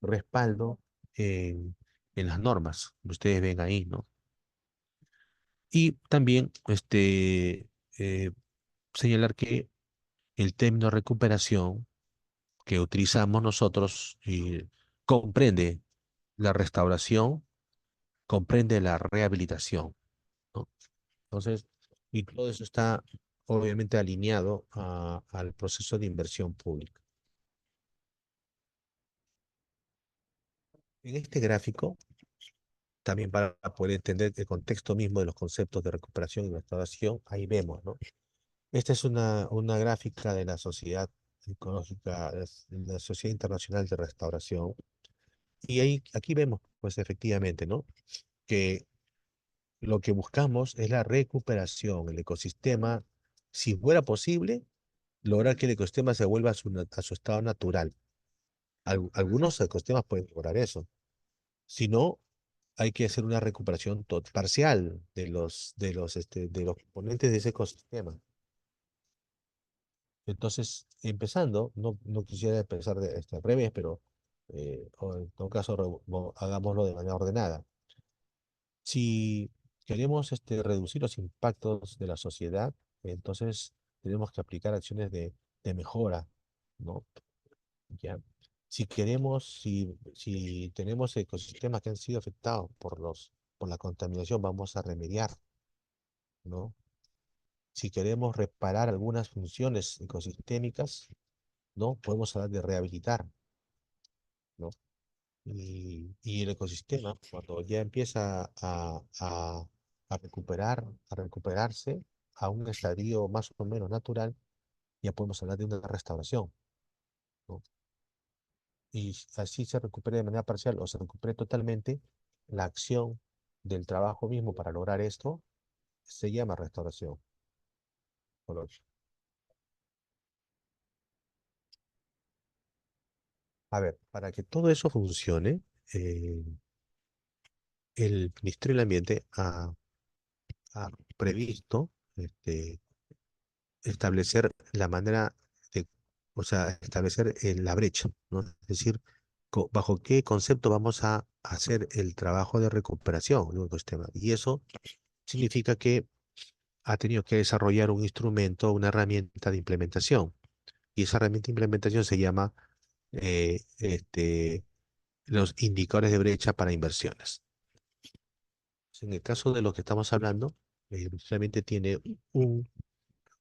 respaldo en, en las normas que ustedes ven ahí, ¿no? Y también eh, señalar que el término recuperación que utilizamos nosotros comprende la restauración, comprende la rehabilitación, ¿no? Entonces, y todo eso está obviamente alineado al proceso de inversión pública. En este gráfico, también para poder entender el contexto mismo de los conceptos de recuperación y restauración, ahí vemos, ¿no? Esta es una gráfica de la Sociedad Ecológica, la Sociedad Internacional de Restauración, y ahí, aquí vemos, pues efectivamente, ¿no? Que lo que buscamos es la recuperación, el ecosistema, si fuera posible, lograr que el ecosistema se vuelva a su estado natural. Algunos ecosistemas pueden lograr eso. Si no, hay que hacer una recuperación parcial de los componentes de ese ecosistema. Entonces, empezando, no quisiera empezar al revés, pero o en todo caso hagámoslo de manera ordenada. Si queremos reducir los impactos de la sociedad, entonces tenemos que aplicar acciones de mejora, ¿no? ¿Ya? Si tenemos ecosistemas que han sido afectados por la contaminación, vamos a remediar, ¿no? Si queremos reparar algunas funciones ecosistémicas, ¿no? Podemos hablar de rehabilitar, ¿no? Y el ecosistema, cuando ya empieza a recuperarse a un estadio más o menos natural, ya podemos hablar de una restauración, ¿no? y así se recupere de manera parcial o se recupere totalmente, la acción del trabajo mismo para lograr esto se llama restauración ecológica. A ver, para que todo eso funcione, eh, el Ministerio del Ambiente ha previsto establecer la manera de, o sea, establecer la brecha, ¿no? Es decir, bajo qué concepto vamos a hacer el trabajo de recuperación de un ecosistema. Y eso significa que ha tenido que desarrollar un instrumento, una herramienta de implementación. Y esa herramienta de implementación se llama los indicadores de brecha para inversiones. En el caso de lo que estamos hablando, realmente tiene un-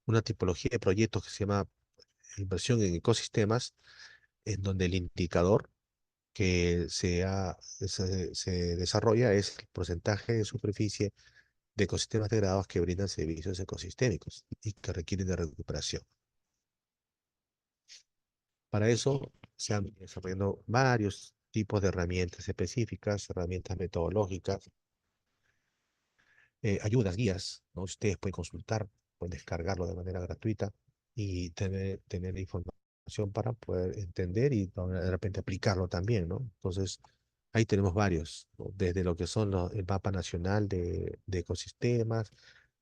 una tipología de proyectos que se llama inversión en ecosistemas, en donde el indicador que se desarrolla es el porcentaje de superficie de ecosistemas degradados que brindan servicios ecosistémicos y que requieren de recuperación. Para eso se han venido desarrollando varios tipos de herramientas específicas, herramientas metodológicas, ayudas, guías, ¿no? Ustedes pueden consultar, pueden descargarlo de manera gratuita y tener información para poder entender y de repente aplicarlo también, ¿no? Entonces, ahí tenemos varios, ¿no? Desde lo que son el mapa nacional de ecosistemas,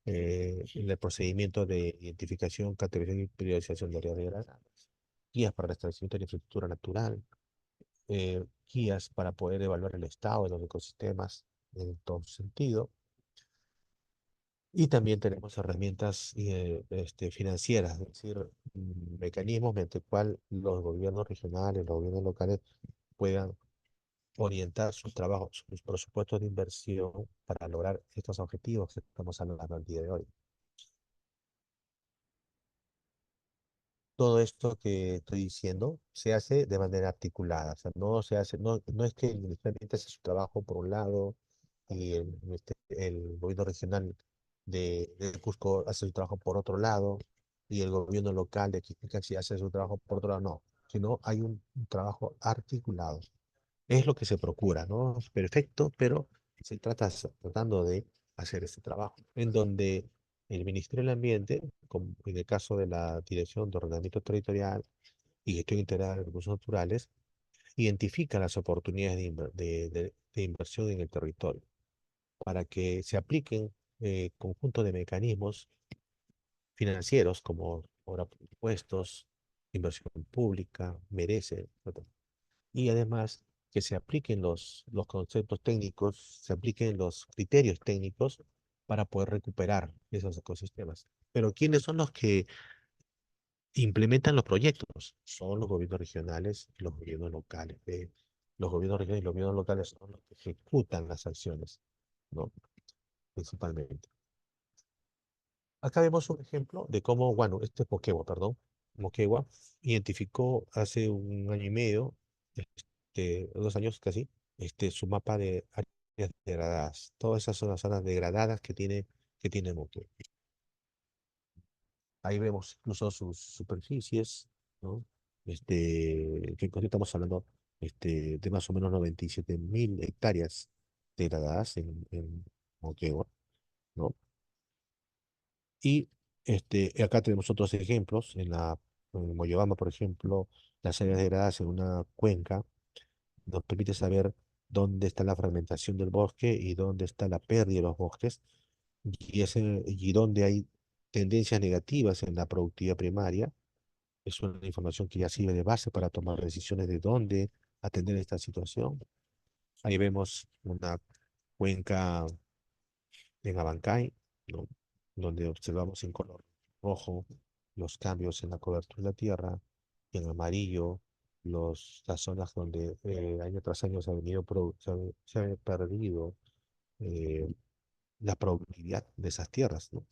el procedimiento de identificación, categorización y priorización de áreas degradadas, guías para el restablecimiento de la infraestructura natural, guías para poder evaluar el estado de los ecosistemas en todo sentido. Y también tenemos herramientas financieras, es decir, mecanismos mediante el cual los gobiernos regionales, los gobiernos locales puedan orientar sus trabajos, sus presupuestos de inversión para lograr estos objetivos que estamos hablando el día de hoy. Todo esto que estoy diciendo se hace de manera articulada, o sea, no se hace, no es que el Ministerio de Ambiente hace su trabajo por un lado y el gobierno regional de Cusco hace su trabajo por otro lado y el gobierno local de Quiquinquirá hace su trabajo por otro lado, no, sino hay un trabajo articulado. Es lo que se procura, ¿no? Es perfecto, pero tratando de hacer este trabajo, en donde el Ministerio del Ambiente, como en el caso de la Dirección de Ordenamiento Territorial y Gestión Integrada de Recursos Naturales, identifica las oportunidades de inversión en el territorio para que se apliquen conjunto de mecanismos financieros como ahora impuestos, inversión pública, merece, etc. Y además que se apliquen los conceptos técnicos, se apliquen los criterios técnicos para poder recuperar esos ecosistemas. Pero ¿quiénes son los que implementan los proyectos? Son los gobiernos regionales y los gobiernos locales. Los gobiernos regionales y los gobiernos locales son los que ejecutan las acciones, ¿no? Principalmente. Acá vemos un ejemplo de cómo, bueno, este es Moquegua, perdón. Moquegua identificó hace un año y medio, 2 años casi, su mapa de áreas degradadas. Todas esas son las zonas degradadas que tiene Moquegua. Ahí vemos incluso sus superficies, ¿no? Que estamos hablando de más o menos 97.000 hectáreas degradadas en Moquegua, ¿no? Y acá tenemos otros ejemplos, en Moyobamba, por ejemplo, las áreas degradadas en una cuenca nos permite saber dónde está la fragmentación del bosque y dónde está la pérdida de los bosques y dónde hay tendencias negativas en la productividad primaria. Es una información que ya sirve de base para tomar decisiones de dónde atender esta situación. Ahí vemos una cuenca en Abancay, ¿no? Donde observamos en color rojo los cambios en la cobertura de la tierra, y en amarillo las zonas donde año tras año se ha perdido eh, la productividad de esas tierras, ¿no?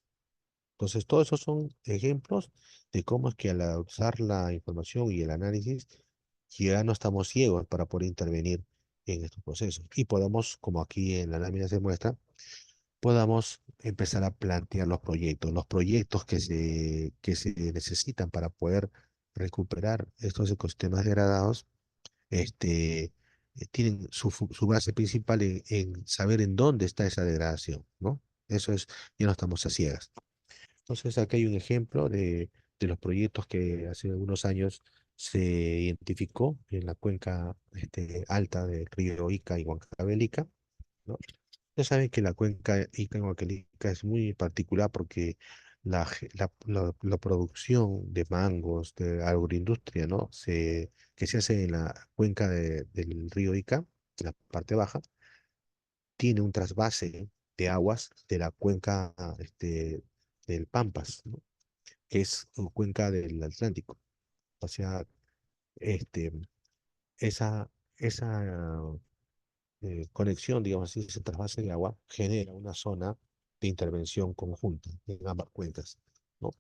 Entonces, todos esos son ejemplos de cómo es que al usar la información y el análisis, ya no estamos ciegos para poder intervenir en estos procesos. Y podemos, como aquí en la lámina se muestra, podamos empezar a plantear los proyectos que se necesitan para poder recuperar estos ecosistemas degradados tienen su base principal en saber en dónde está esa degradación, ¿no? Eso es, ya no estamos a ciegas. Entonces, acá hay un ejemplo de los proyectos que hace algunos años se identificó en la cuenca alta del río Ica y Huancavelica, ¿no? Ya saben que la cuenca Ica y Huancavelica es muy particular porque la producción de mangos, de agroindustria, ¿no? Que se hace en la cuenca del río Ica, en la parte baja, tiene un trasvase de aguas de la cuenca del Pampas, ¿no? Que es cuenca del Atlántico. O sea, este, esa conexión, digamos así, ese trasvase de agua genera una zona de intervención conjunta en ambas cuencas, ¿no?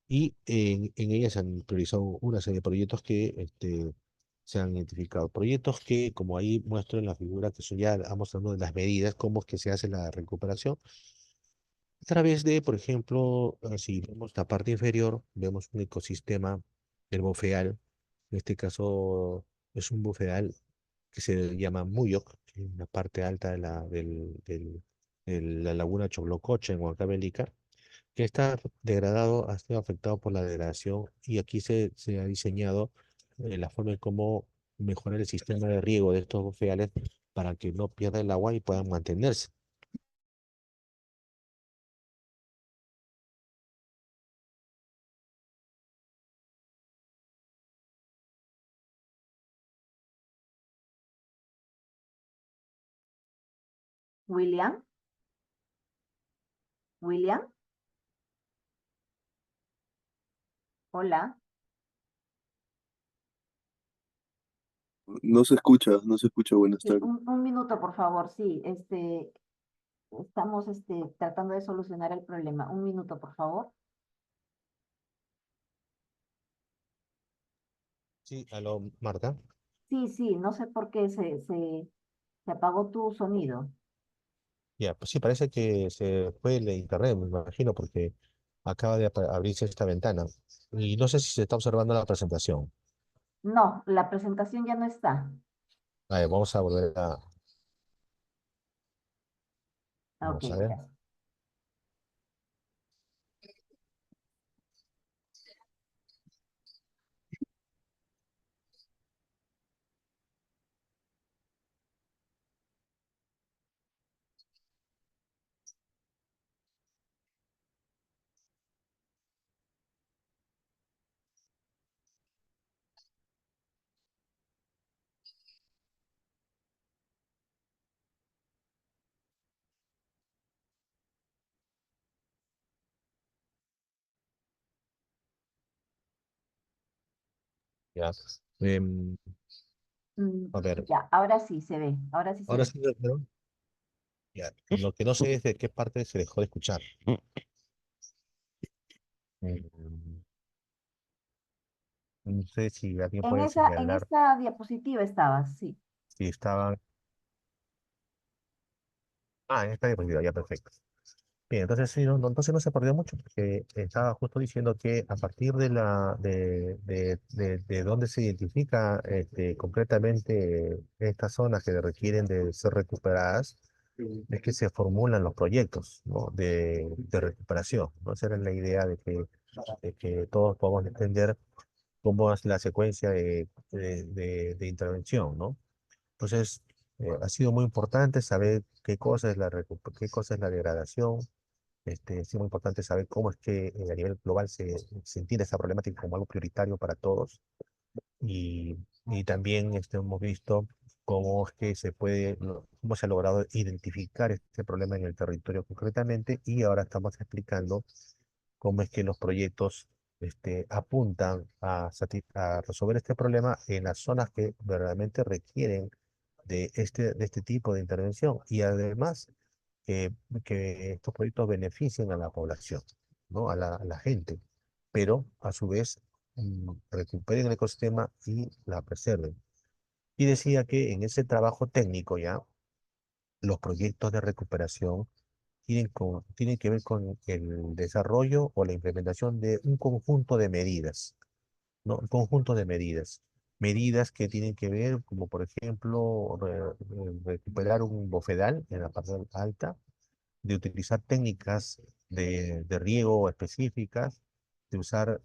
Y en ellas se han priorizado una serie de proyectos que se han identificado. Proyectos que, como ahí muestro en la figura, que son ya, vamos hablando de las medidas, cómo es que se hace la recuperación. A través de, por ejemplo, si vemos la parte inferior, vemos un ecosistema del bofeal. En este caso es un bofeal que se llama Muyok, en la parte alta de la laguna Choclococha en Huancavelica, que está degradado, ha sido afectado por la degradación y aquí se ha diseñado la forma en cómo mejorar el sistema de riego de estos bofeales para que no pierda el agua y puedan mantenerse. William, William, hola. No se escucha, no se escucha. Buenas Sí, tardes. un minuto, por favor. Sí, estamos tratando de solucionar el problema. Un minuto, por favor. Sí, aló, Marta. Sí, sí, no sé por qué se apagó tu sonido. Ya, pues sí, parece que se fue el internet, me imagino, porque acaba de abrirse esta ventana. Y no sé si se está observando la presentación. No, la presentación ya no está. A ver, vamos a volver a... Ah, ok, Vamos a ver. gracias. Ya. Em, a ver, Ya, ahora sí se ve, ahora sí se ahora ve. sí, pero ya. Lo que no sé es de qué parte se dejó de escuchar. Em, no sé si alguien puede En señalar esta diapositiva estabas, sí. si estaba... Ah, en esta diapositiva, ya perfecto. Bien, entonces sí, entonces no se perdió mucho, porque estaba justo diciendo que a partir de dónde se identifica concretamente estas zonas que requieren de ser recuperadas, es que se formulan los proyectos, ¿no? de recuperación, ¿no? Esa era la idea de que todos podamos entender cómo es la secuencia de intervención, ¿no? Entonces, ha sido muy importante saber qué cosa es qué cosa es la degradación. Es muy importante saber cómo es que a nivel global se entiende esta problemática como algo prioritario para todos. Y también hemos visto cómo es que cómo se ha logrado identificar este problema en el territorio concretamente, y ahora estamos explicando cómo es que los proyectos apuntan a resolver este problema en las zonas que verdaderamente requieren de este tipo de intervención, y además que, que estos proyectos beneficien a la población, ¿no? A la gente, pero a su vez recuperen el ecosistema y la preserven. Y decía que en ese trabajo técnico ya, los proyectos de recuperación tienen que ver con el desarrollo o la implementación de un conjunto de medidas, ¿no? Un conjunto de medidas. medidas que tienen que ver, como por ejemplo, recuperar un bofedal en la parte alta, de utilizar técnicas de riego específicas, de usar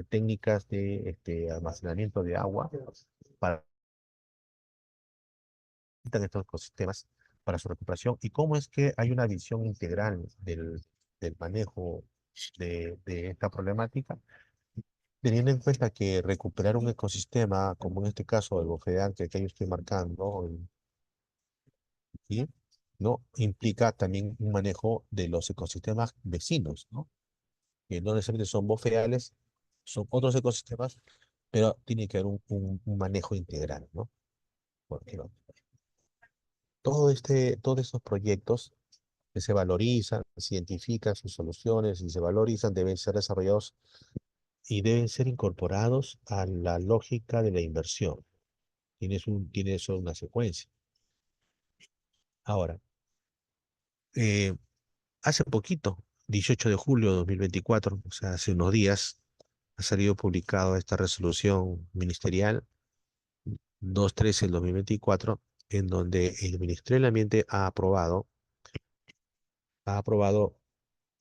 técnicas de almacenamiento de agua para estos ecosistemas para su recuperación y cómo es que hay una visión integral del manejo de esta problemática, teniendo en cuenta que recuperar un ecosistema, como en este caso el bofedal que aquí yo estoy marcando, ¿sí? ¿No? Implica también un manejo de los ecosistemas vecinos, ¿no? Que no necesariamente son bofedales, son otros ecosistemas, pero tiene que haber un manejo integral, ¿no? Porque ¿no? Todos estos proyectos que se valorizan, se identifican sus soluciones y se valorizan, deben ser desarrollados y deben ser incorporados a la lógica de la inversión. Tiene eso una secuencia. Ahora, eh, hace poquito, 18 de julio de 2024, o sea, hace unos días, ha salido publicado esta resolución ministerial 213 del 2024, en donde el Ministerio del Ambiente ha aprobado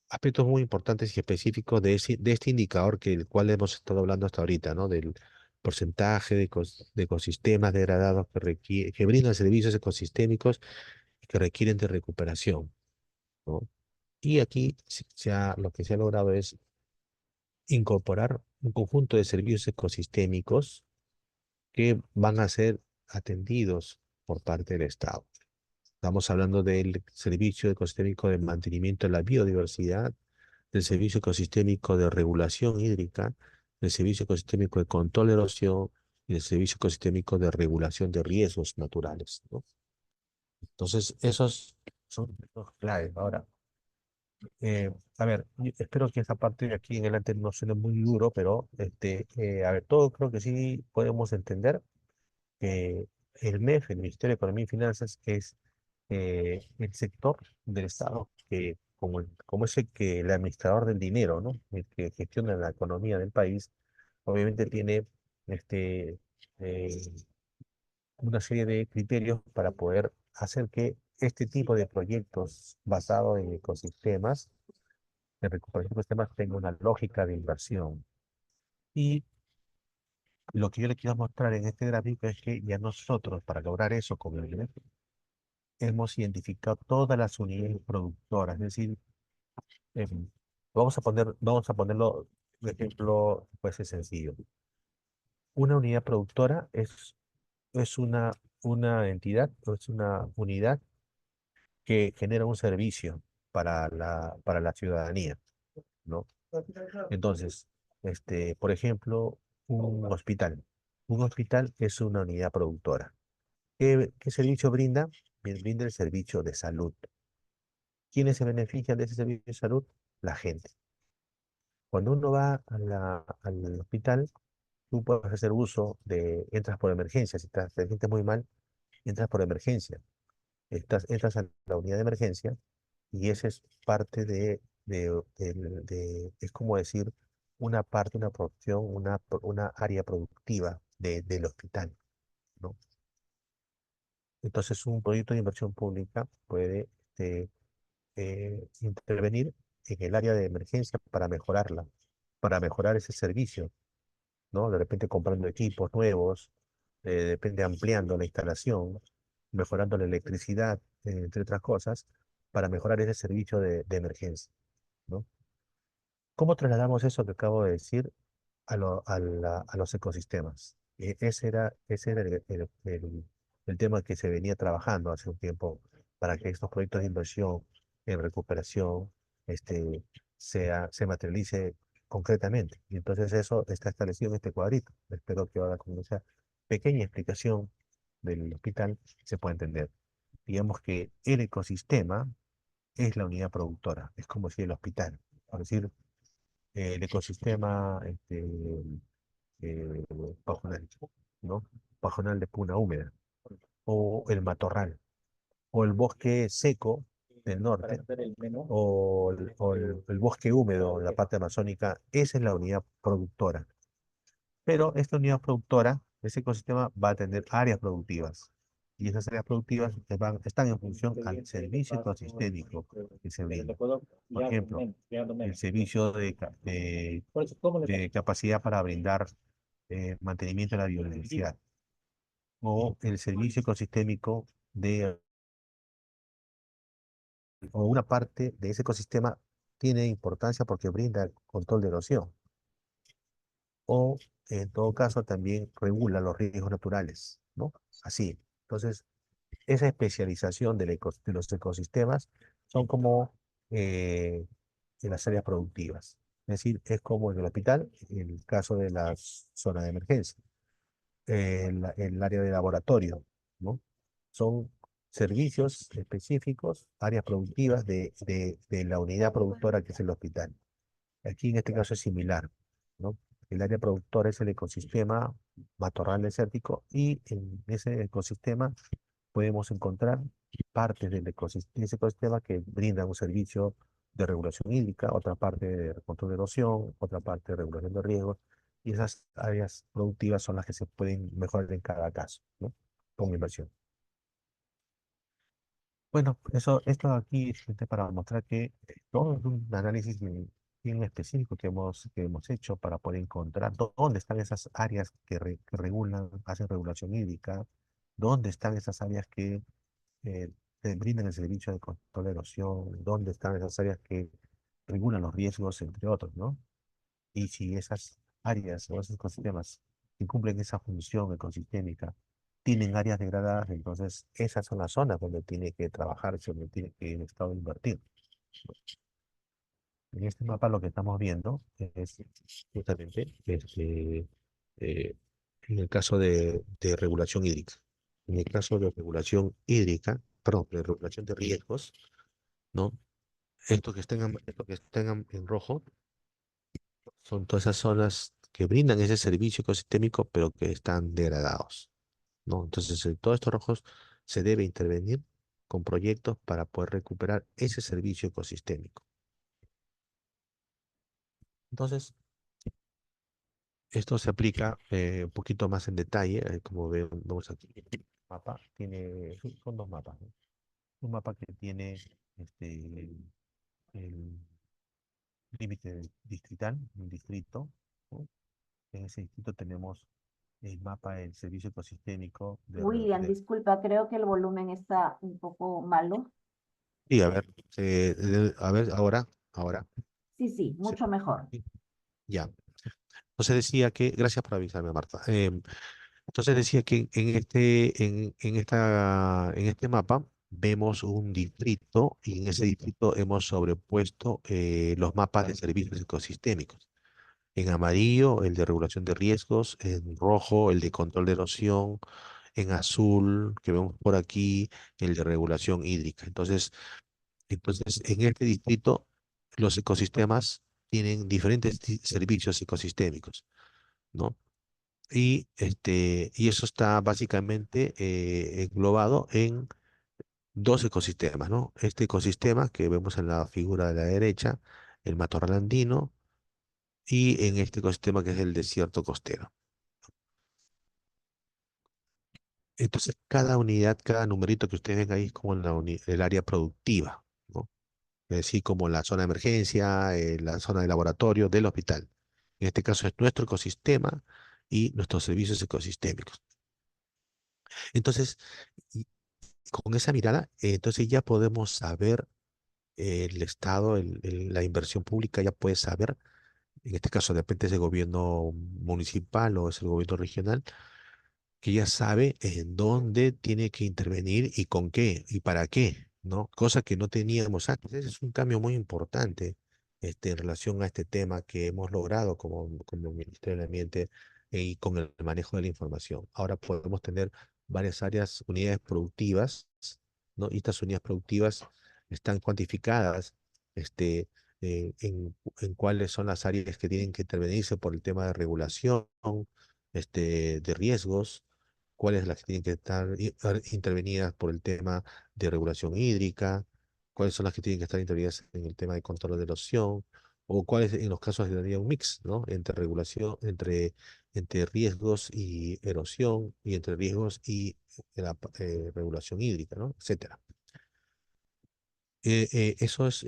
aspectos muy importantes y específicos de este indicador que el cual hemos estado hablando hasta ahorita, ¿no? Del porcentaje de ecosistemas degradados que brindan servicios ecosistémicos que requieren de recuperación, ¿no? Y aquí lo que se ha logrado es incorporar un conjunto de servicios ecosistémicos que van a ser atendidos por parte del Estado. Estamos hablando del servicio ecosistémico de mantenimiento de la biodiversidad, del servicio ecosistémico de regulación hídrica, del servicio ecosistémico de control de erosión y del servicio ecosistémico de regulación de riesgos naturales, ¿no? Entonces, esos son los claves. Ahora, a ver, yo espero que esta parte de aquí en adelante no suene muy duro, pero a ver, todo creo que sí podemos entender que el MEF, el Ministerio de Economía y Finanzas, es el sector del Estado que, como es el administrador del dinero, ¿no? El que gestiona la economía del país, obviamente tiene este, eh, una serie de criterios para poder hacer que este tipo de proyectos basados en ecosistemas, en recuperación de ecosistemas, tenga una lógica de inversión. Y lo que yo le quiero mostrar en este gráfico es que ya nosotros, para lograr eso con el INEF, hemos identificado todas las unidades productoras, es decir, em, vamos a ponerlo de ejemplo, pues es sencillo. Una unidad productora es una entidad, o es una unidad que genera un servicio para la ciudadanía, ¿no? Entonces, por ejemplo, un hospital. Un hospital es una unidad productora. ¿Qué servicio brinda? Bien, brinda el servicio de salud. ¿Quiénes se benefician de ese servicio de salud? La gente. Cuando uno va al hospital, tú puedes hacer uso entras por emergencia, si te sientes muy mal, entras por emergencia. Entras a la unidad de emergencia y esa es parte es como decir, una parte, una producción, una área productiva del hospital, ¿no? Entonces, un proyecto de inversión pública puede intervenir en el área de emergencia para mejorarla, para mejorar ese servicio, ¿no? De repente comprando equipos nuevos, de repente ampliando la instalación, mejorando la electricidad, entre otras cosas, para mejorar ese servicio de emergencia, ¿no? ¿Cómo trasladamos eso que acabo de decir a los ecosistemas? Ese era el tema que se venía trabajando hace un tiempo para que estos proyectos de inversión en recuperación se materialice concretamente. Y entonces eso está establecido en este cuadrito. Espero que ahora con esa pequeña explicación del hospital se pueda entender. Digamos que el ecosistema es la unidad productora, es como si el hospital, por decir, el ecosistema eh, pajonal, ¿no? Pajonal de puna húmeda, o el matorral, o el bosque seco del norte, o el bosque húmedo en la parte amazónica, esa es la unidad productora. Pero esta unidad productora ese ecosistema va a tener áreas productivas. Y esas áreas productivas están en función al servicio ecosistémico que se brinda. Por ejemplo, el servicio de capacidad para brindar mantenimiento de la biodiversidad o el servicio ecosistémico o una parte de ese ecosistema tiene importancia porque brinda control de erosión o en todo caso también regula los riesgos naturales, ¿no? Así. Entonces, esa especialización de los ecosistemas son como en las áreas productivas. Es decir, es como en el hospital, en el caso de las zonas de emergencia, el área de laboratorio, ¿no? Son servicios específicos, áreas productivas de la unidad productora que es el hospital. Aquí en este caso es similar, ¿no? El área productora es el ecosistema matorral desértico y en ese ecosistema podemos encontrar partes de ese ecosistema que brindan un servicio de regulación hídrica, otra parte de control de erosión, otra parte de regulación de riesgos, y esas áreas productivas son las que se pueden mejorar en cada caso, ¿no? Con inversión. Bueno, esto aquí es gente para mostrar que todo es un análisis bien específico que hemos hecho para poder encontrar dónde están esas áreas que regulan, hacen regulación hídrica, dónde están esas áreas que te brindan el servicio de control de erosión, dónde están esas áreas que regulan los riesgos, entre otros, ¿no? Y si esas áreas o esos ecosistemas que cumplen esa función ecosistémica tienen áreas degradadas, entonces esas son las zonas donde tiene que trabajar, donde tiene que el Estado invertir. En este mapa lo que estamos viendo es justamente eh, en el caso de regulación hídrica. En el caso de regulación hídrica, perdón, de regulación de riesgos, ¿no? Esto que están en rojo son todas esas zonas que brindan ese servicio ecosistémico, pero que están degradados, ¿no? Entonces, en todos estos rojos se debe intervenir con proyectos para poder recuperar ese servicio ecosistémico. Entonces, esto se aplica un poquito más en detalle, como vemos aquí. El mapa son dos mapas, ¿no? Un mapa que tiene el límite distrital, un distrito, ¿no? En ese distrito tenemos el mapa del servicio ecosistémico William, disculpa, creo que el volumen está un poco malo. Y a ver, ahora, Sí, sí, sí, mucho mejor. sí, ya. Entonces decía que, gracias por avisarme, Marta. Entonces decía que en este mapa vemos un distrito y en ese distrito hemos sobrepuesto los mapas de servicios ecosistémicos. En amarillo, el de regulación de riesgos, en rojo, el de control de erosión, en azul, que vemos por aquí, el de regulación hídrica. Entonces, en este distrito, los ecosistemas tienen diferentes servicios ecosistémicos, ¿no? Y eso está básicamente englobado en dos ecosistemas, ¿no? Este ecosistema que vemos en la figura de la derecha, el matorral andino, y en este ecosistema que es el desierto costero. Entonces, cada unidad, cada numerito que ustedes ven ahí es como el área productiva, ¿no? Es decir, como la zona de emergencia, la zona de laboratorio del hospital. En este caso es nuestro ecosistema y nuestros servicios ecosistémicos. Entonces, y con esa mirada, entonces ya podemos saber el Estado, la inversión pública ya puede saber, en este caso depende del gobierno municipal o es el gobierno regional, que ya sabe en dónde tiene que intervenir y con qué y para qué, ¿no? Cosa que no teníamos antes. Ese es un cambio muy importante en relación a este tema que hemos logrado como Ministerio del Ambiente y con el manejo de la información. Ahora podemos tener varias áreas, unidades productivas, ¿no? Y estas unidades productivas están cuantificadas este, en cuáles son las áreas que tienen que intervenirse por el tema de regulación, de riesgos, cuáles las que tienen que estar intervenidas por el tema de regulación hídrica, cuáles son las que tienen que estar intervenidas en el tema de control de erosión, o cuáles en los casos daría un mix, ¿no? Entre regulación, entre entre riesgos y erosión, y entre riesgos y la regulación hídrica, ¿no? Etcétera. Eso es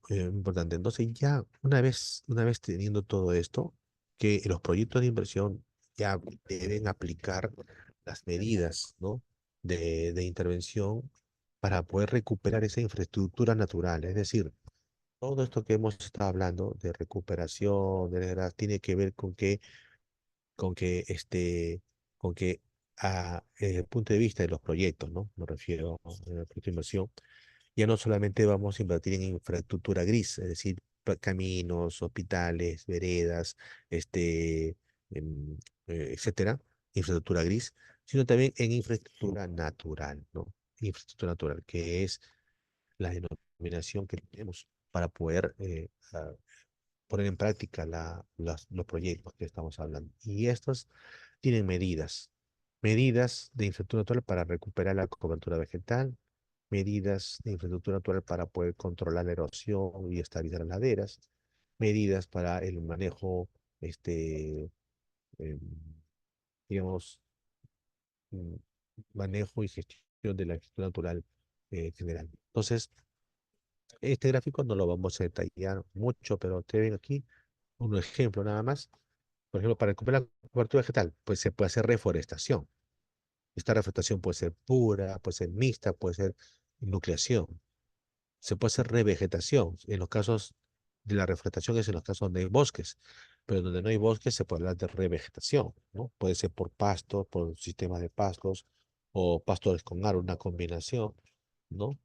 importante. Entonces, ya una vez teniendo todo esto, que los proyectos de inversión ya deben aplicar las medidas, ¿no? de intervención para poder recuperar esa infraestructura natural. Es decir, todo esto que hemos estado hablando de recuperación, tiene que ver con que, este, con que desde el punto de vista de los proyectos, ¿no? Me refiero al proyecto de inversión, ya no solamente vamos a invertir en infraestructura gris, es decir, caminos, hospitales, veredas, em, etcétera, infraestructura gris, sino también en infraestructura natural, ¿no? Infraestructura natural, que es la denominación que tenemos para poder poner en práctica los proyectos que estamos hablando. Y estos tienen medidas de infraestructura natural para recuperar la cobertura vegetal, medidas de infraestructura natural para poder controlar la erosión y estabilizar las laderas, medidas para el manejo, em, digamos, mm, manejo y gestión de la infraestructura natural general. Entonces, este gráfico no lo vamos a detallar mucho, pero te ven aquí un ejemplo nada más. Por ejemplo, para recuperar la cobertura vegetal, pues se puede hacer reforestación. Esta reforestación puede ser pura, puede ser mixta, puede ser nucleación. Se puede hacer revegetación. En los casos de la reforestación es en los casos donde hay bosques, pero donde no hay bosques se puede hablar de revegetación, ¿no? Puede ser por pastos, por sistemas de pastos o pastores con árboles, una combinación, ¿no?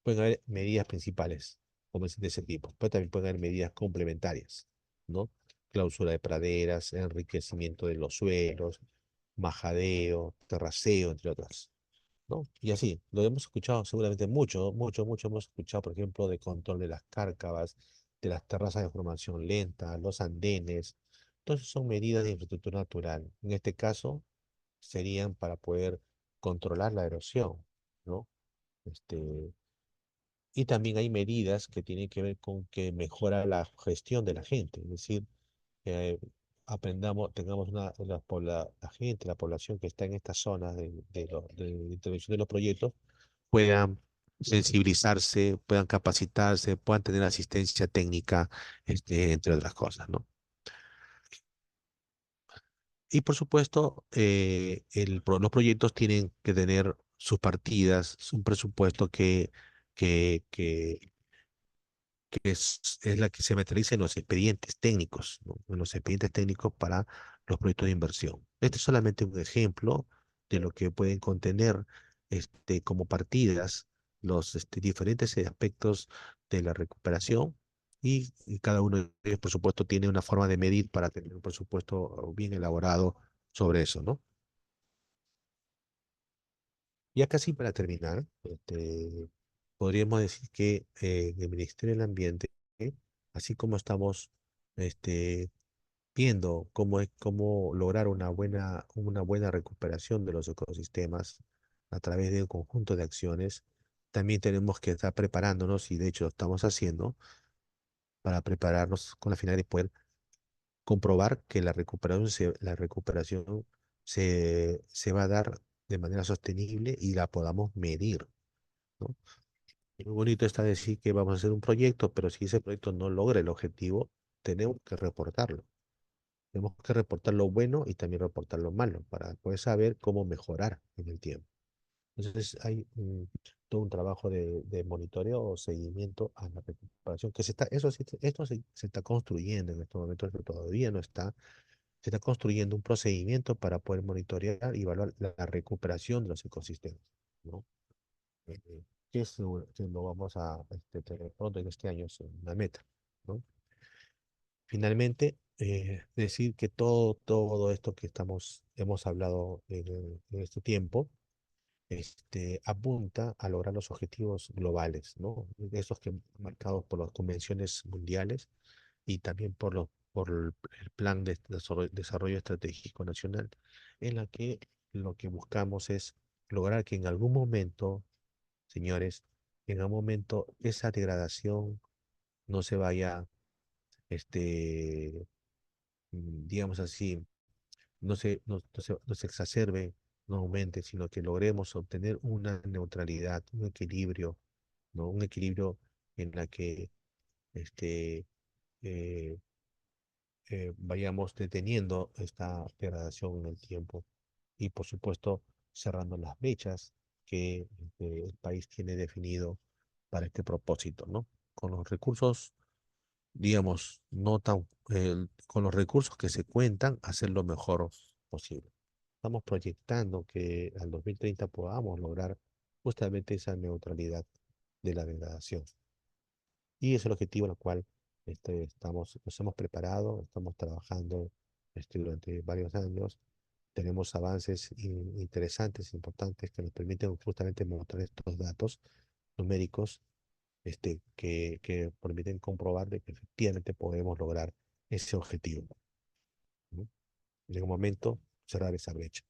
Pueden haber medidas principales como de ese tipo, pero también pueden haber medidas complementarias, ¿no? Clausura de praderas, enriquecimiento de los suelos, majadeo, terraceo, entre otras, ¿no? Y así, lo hemos escuchado seguramente mucho hemos escuchado, por ejemplo, de control de las cárcavas, de las terrazas de formación lenta, los andenes. Entonces son medidas de infraestructura natural. En este caso, serían para poder controlar la erosión, ¿no? Este, y también hay medidas que tienen que ver con que mejora la gestión de la gente, es decir, eh, tengamos la gente, la población que está en estas zonas de intervención de los proyectos, puedan sensibilizarse, puedan capacitarse, puedan tener asistencia técnica, entre otras cosas, ¿no? Y por supuesto, los proyectos tienen que tener sus partidas, un presupuesto que, que, es la que se materializa en los expedientes técnicos, ¿no? En los expedientes técnicos para los proyectos de inversión. Este es solamente un ejemplo de lo que pueden contener como partidas los diferentes aspectos de la recuperación y cada uno de ellos, por supuesto, tiene una forma de medir para tener un presupuesto bien elaborado sobre eso, ¿no? Ya casi para terminar, podríamos decir que el Ministerio del Ambiente, así como estamos este, viendo cómo lograr una buena recuperación de los ecosistemas a través de un conjunto de acciones, también tenemos que estar preparándonos, y de hecho lo estamos haciendo, para prepararnos con la finalidad de poder comprobar que la recuperación se va a dar de manera sostenible y la podamos medir, ¿no? Muy bonito está decir que vamos a hacer un proyecto, pero si ese proyecto no logra el objetivo, tenemos que reportarlo. Tenemos que reportar lo bueno y también reportar lo malo para poder saber cómo mejorar en el tiempo. Entonces hay todo un trabajo de monitoreo o seguimiento a la recuperación que esto se está construyendo en estos momentos, pero todavía no está. Se está construyendo un procedimiento para poder monitorear y evaluar la recuperación de los ecosistemas, ¿no? Que que lo vamos a tener pronto en este año, es una meta, ¿no? Finalmente, decir que todo esto que hemos hablado en este tiempo, apunta a lograr los objetivos globales, ¿no? Esos que marcados por las convenciones mundiales y también por el Plan de Desarrollo Estratégico Nacional, en la que lo que buscamos es lograr que en algún momento, señores, en algún momento esa degradación no se vaya, digamos así, no se exacerbe, no aumente, sino que logremos obtener una neutralidad, un equilibrio, ¿no? Un equilibrio en la que este, eh, vayamos deteniendo esta degradación en el tiempo y, por supuesto, cerrando las brechas que el país tiene definido para este propósito, ¿no? Con los recursos, digamos, no tan, con los recursos que se cuentan, hacer lo mejor posible. Estamos proyectando que al 2030 podamos lograr justamente esa neutralidad de la degradación. Y es el objetivo al cual nos hemos preparado, estamos trabajando durante varios años. Tenemos avances interesantes, importantes, que nos permiten justamente mostrar estos datos numéricos que permiten comprobar de que efectivamente podemos lograr ese objetivo, ¿no? En algún momento cerrar esa brecha.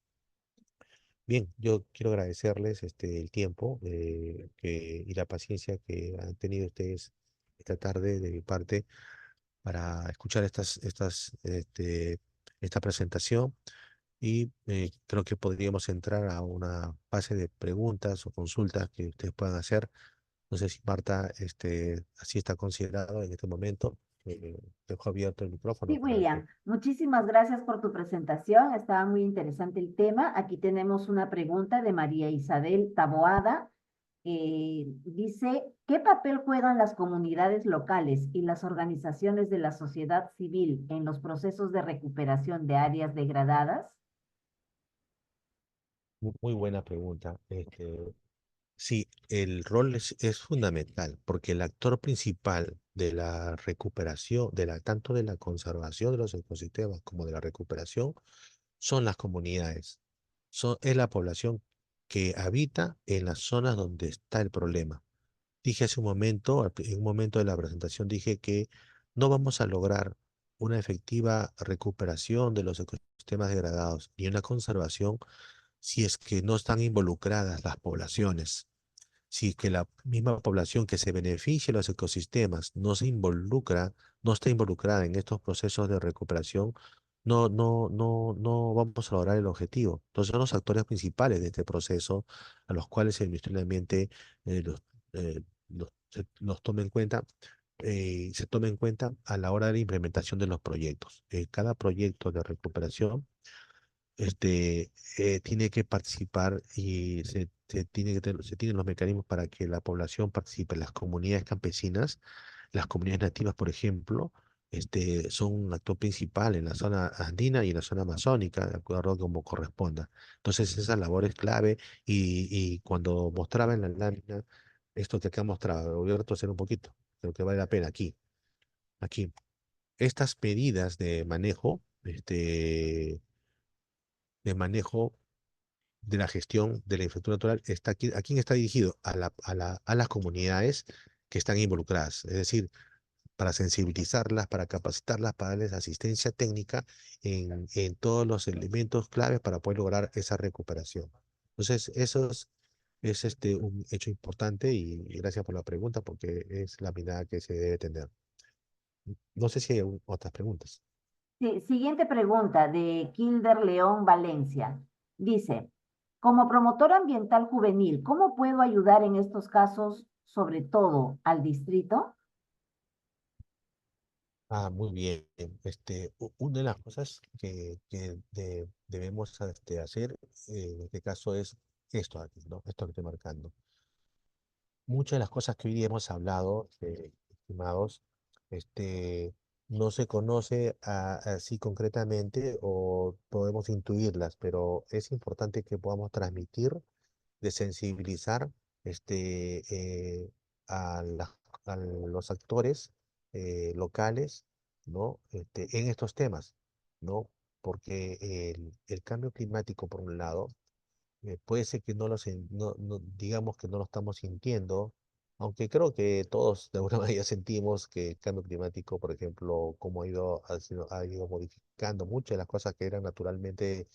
Bien, yo quiero agradecerles el tiempo y la paciencia que han tenido ustedes esta tarde de mi parte para escuchar esta presentación y creo que podríamos entrar a una fase de preguntas o consultas que ustedes puedan hacer. No sé si Marta así está considerado en este momento. Dejo abierto el micrófono Sí, para que... William, muchísimas gracias por tu presentación. Estaba muy interesante el tema. Aquí tenemos una pregunta de María Isabel Taboada. Dice, ¿qué papel juegan las comunidades locales y las organizaciones de la sociedad civil en los procesos de recuperación de áreas degradadas? Muy buena pregunta. Sí, el rol es fundamental porque el actor principal de la recuperación, tanto de la conservación de los ecosistemas como de la recuperación, son las comunidades. Es la población que habita en las zonas donde está el problema. Dije hace un momento, en un momento de la presentación, dije que no vamos a lograr una efectiva recuperación de los ecosistemas degradados ni una conservación si es que no están involucradas las poblaciones. Si es que la misma población que se beneficia de los ecosistemas no está involucrada en estos procesos de recuperación, no vamos a lograr el objetivo. Entonces son los actores principales de este proceso a los cuales el Ministerio del Ambiente eh, los tome en cuenta. Se tome en cuenta a la hora de la implementación de los proyectos. Cada proyecto de recuperación tiene que participar y se tienen los mecanismos para que la población participe. Las comunidades campesinas, las comunidades nativas, por ejemplo, son un actor principal en la zona andina y en la zona amazónica, de acuerdo como corresponda. Entonces, esa labor es clave y cuando mostraba en la lámina esto que acá mostraba, voy a retroceder un poquito, creo que vale la pena aquí. Estas medidas de manejo de la gestión de la infraestructura natural ¿a quién está dirigido? A las comunidades que están involucradas, es decir, para sensibilizarlas, para capacitarlas, para darles asistencia técnica en todos los elementos claves para poder lograr esa recuperación. Entonces, es un hecho importante y gracias por la pregunta porque es la mirada que se debe tener. No sé si hay otras preguntas. Sí, siguiente pregunta de Kilder León Valencia. Dice, como promotor ambiental juvenil, ¿cómo puedo ayudar en estos casos, sobre todo al distrito? Ah, muy bien. Una de las cosas que debemos hacer en este caso es esto aquí, ¿no? Esto que estoy marcando. Muchas de las cosas que hoy hemos hablado, estimados, no se conoce así concretamente o podemos intuirlas, pero es importante que podamos transmitir de sensibilizar este, a, a los actores locales, ¿no? En estos temas, ¿no? Porque el cambio climático, por un lado, puede ser que digamos que no lo estamos sintiendo, aunque creo que todos de alguna manera sentimos que el cambio climático, por ejemplo, cómo ha ido modificando muchas de las cosas que eran naturalmente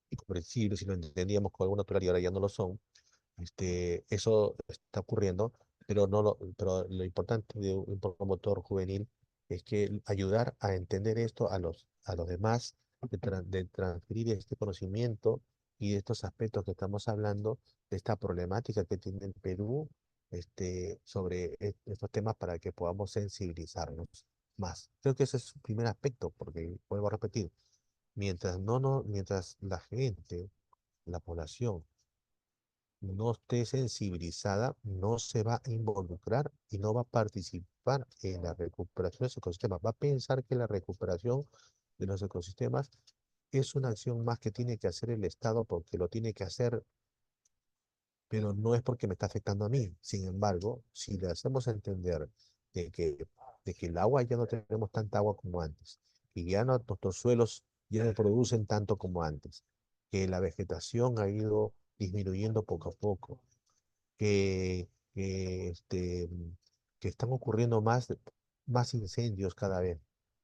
incomprensibles y lo entendíamos con alguna naturalidad y ahora ya no lo son. Eso está ocurriendo, pero lo importante de un promotor juvenil es que ayudar a entender esto a los demás, de transferir este conocimiento y de estos aspectos que estamos hablando, de esta problemática que tiene el Perú, sobre estos temas para que podamos sensibilizarnos más. Creo que ese es su primer aspecto, porque vuelvo a repetir, mientras la gente, la población, no esté sensibilizada, no se va a involucrar y no va a participar en la recuperación de los ecosistemas. Va a pensar que la recuperación de los ecosistemas es una acción más que tiene que hacer el Estado porque lo tiene que hacer, pero no es porque me está afectando a mí. Sin embargo, si le hacemos entender de que, de que el agua ya no tenemos tanta agua como antes, que ya no, nuestros suelos ya no producen tanto como antes, que la vegetación ha ido disminuyendo poco a poco, que, que, este, que están ocurriendo más incendios cada vez,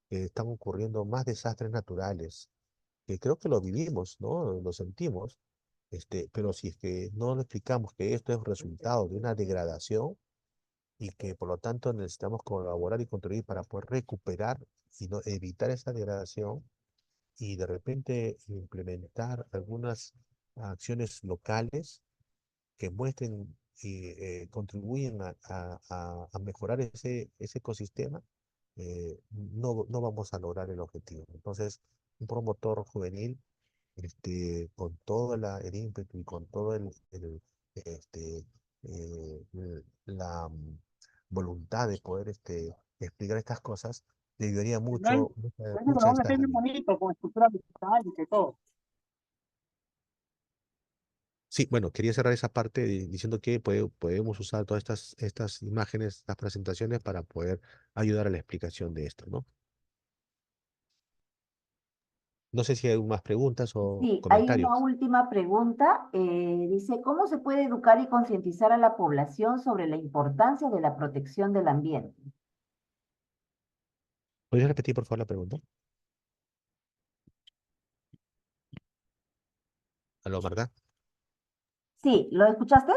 que están ocurriendo más desastres naturales, que creo que lo vivimos, ¿no? Lo sentimos, pero si es que no le explicamos que esto es resultado de una degradación y que por lo tanto necesitamos colaborar y contribuir para poder recuperar y no evitar esa degradación y de repente implementar algunas acciones locales que muestren y contribuyen a mejorar ese ecosistema, no vamos a lograr el objetivo. Entonces, un promotor juvenil, con todo el ímpetu y con todo este, la voluntad de poder explicar estas cosas, le ayudaría Igual, ese mucho a programa esta es bien realidad. bonito, con estructura digital y que todo. Sí, bueno, quería cerrar esa parte diciendo que podemos usar todas estas imágenes, estas presentaciones para poder ayudar a la explicación de esto, ¿no? No sé si hay más preguntas o Sí, hay una comentarios. última pregunta. Dice, ¿cómo se puede educar y concientizar a la población sobre la importancia de la protección del ambiente? ¿Podrías repetir, por favor, la pregunta? ¿Aló, verdad? Sí, ¿lo escuchaste?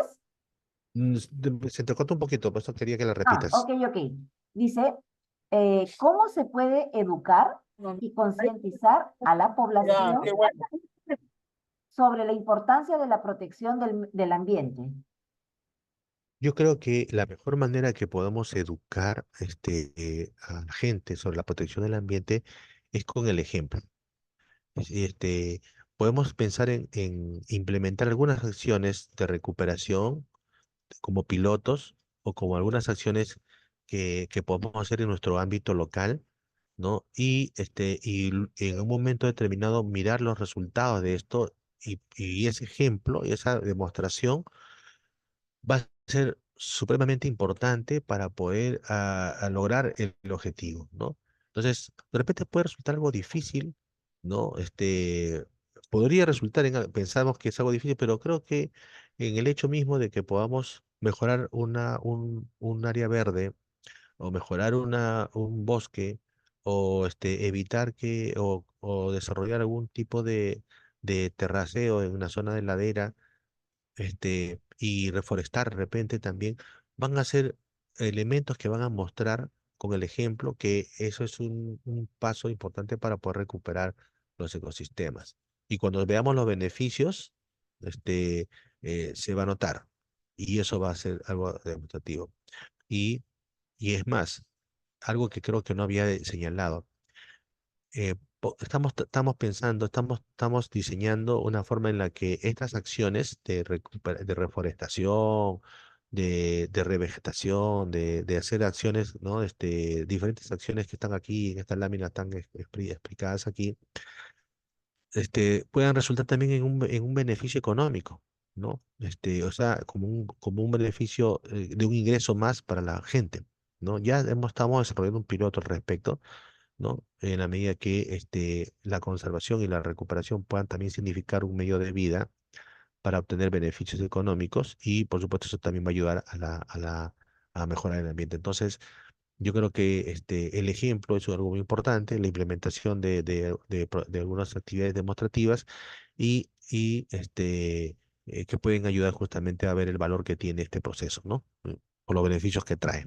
Se te cortó un poquito, por eso quería que la Ah, ok, repitas. ok. Dice, ¿cómo se puede educar y concientizar a la Ya, población qué bueno. sobre la importancia de la protección del ambiente? Yo creo que la mejor manera que podemos educar a la gente sobre la protección del ambiente es con el ejemplo. Es- Este, Podemos pensar en implementar algunas acciones de recuperación como pilotos o como algunas acciones que podemos hacer en nuestro ámbito local, ¿no? En un momento determinado mirar los resultados de esto y ese ejemplo y esa demostración va a ser supremamente importante para poder a lograr el objetivo, ¿no? Entonces, de repente puede resultar algo difícil, ¿no? Podría resultar pensamos que es algo difícil, pero creo que en el hecho mismo de que podamos mejorar un área verde o mejorar un bosque o evitar o desarrollar algún tipo de terraceo en una zona de ladera, y reforestar de repente también, van a ser elementos que van a mostrar con el ejemplo que eso es un paso importante para poder recuperar los ecosistemas. Y cuando veamos los beneficios, se va a notar. Y eso va a ser algo demostrativo. Y, y es más, algo que creo que no había señalado, estamos pensando, estamos diseñando una forma en la que estas acciones de reforestación, de revegetación, de hacer acciones, ¿no? Diferentes acciones que están aquí, en esta lámina están explicadas aquí, puedan resultar también en un beneficio económico, ¿no? O sea, como un beneficio de un ingreso más para la gente, ¿no? Estamos desarrollando un piloto al respecto, ¿no? En la medida que la conservación y la recuperación puedan también significar un medio de vida para obtener beneficios económicos y por supuesto eso también va a ayudar a mejorar el ambiente. Entonces, yo creo que el ejemplo es algo muy importante, la implementación de algunas actividades demostrativas y que pueden ayudar justamente a ver el valor que tiene este proceso, ¿no? Por los beneficios que trae.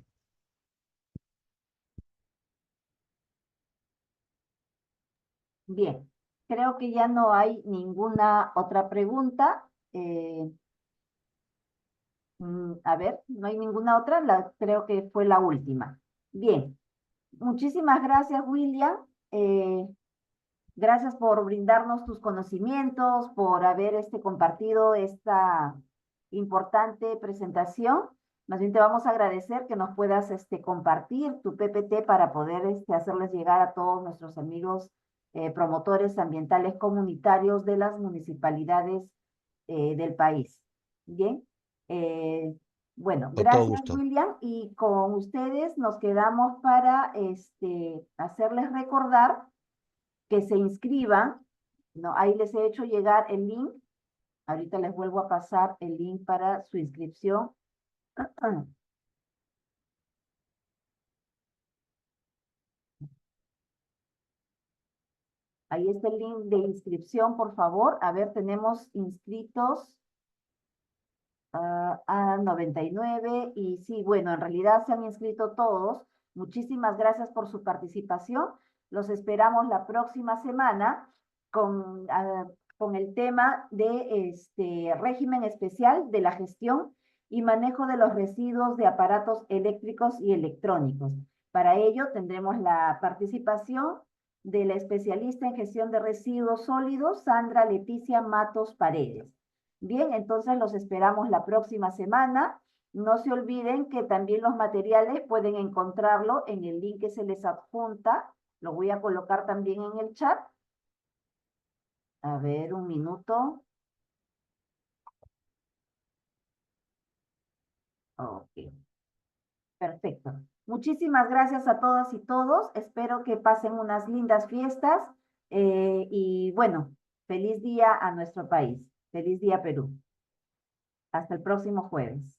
Bien. creo que ya no hay ninguna otra pregunta. A ver, no hay ninguna otra, creo que fue la última. Bien, muchísimas gracias, William. Eh, Gracias por brindarnos tus conocimientos, por haber compartido esta importante presentación. Más bien te vamos a agradecer que nos puedas compartir tu PPT para poder hacerles llegar a todos nuestros amigos promotores ambientales comunitarios de las municipalidades del país. Bien. Eh, bueno, Con todo gracias, gusto. William. Y con ustedes nos quedamos para hacerles recordar que se inscriban, ¿no? Ahí les he hecho llegar el link. Ahorita les vuelvo a pasar el link para su inscripción. Ahí está el link de inscripción, por favor. A ver, tenemos inscritos a 99 y sí, bueno, en realidad se han inscrito todos. Muchísimas gracias por su participación. Los esperamos la próxima semana con el tema de régimen especial de la gestión y manejo de los residuos de aparatos eléctricos y electrónicos. Para ello tendremos la participación de la especialista en gestión de residuos sólidos, Sandra Leticia Matos Paredes. Bien, entonces los esperamos la próxima semana. No se olviden que también los materiales pueden encontrarlo en el link que se les adjunta. Lo voy a colocar también en el chat. A ver, un minuto. Ok, perfecto. Muchísimas gracias a todas y todos. Espero que pasen unas lindas fiestas. Y bueno, feliz día a nuestro país. Feliz día, Perú. Hasta el próximo jueves.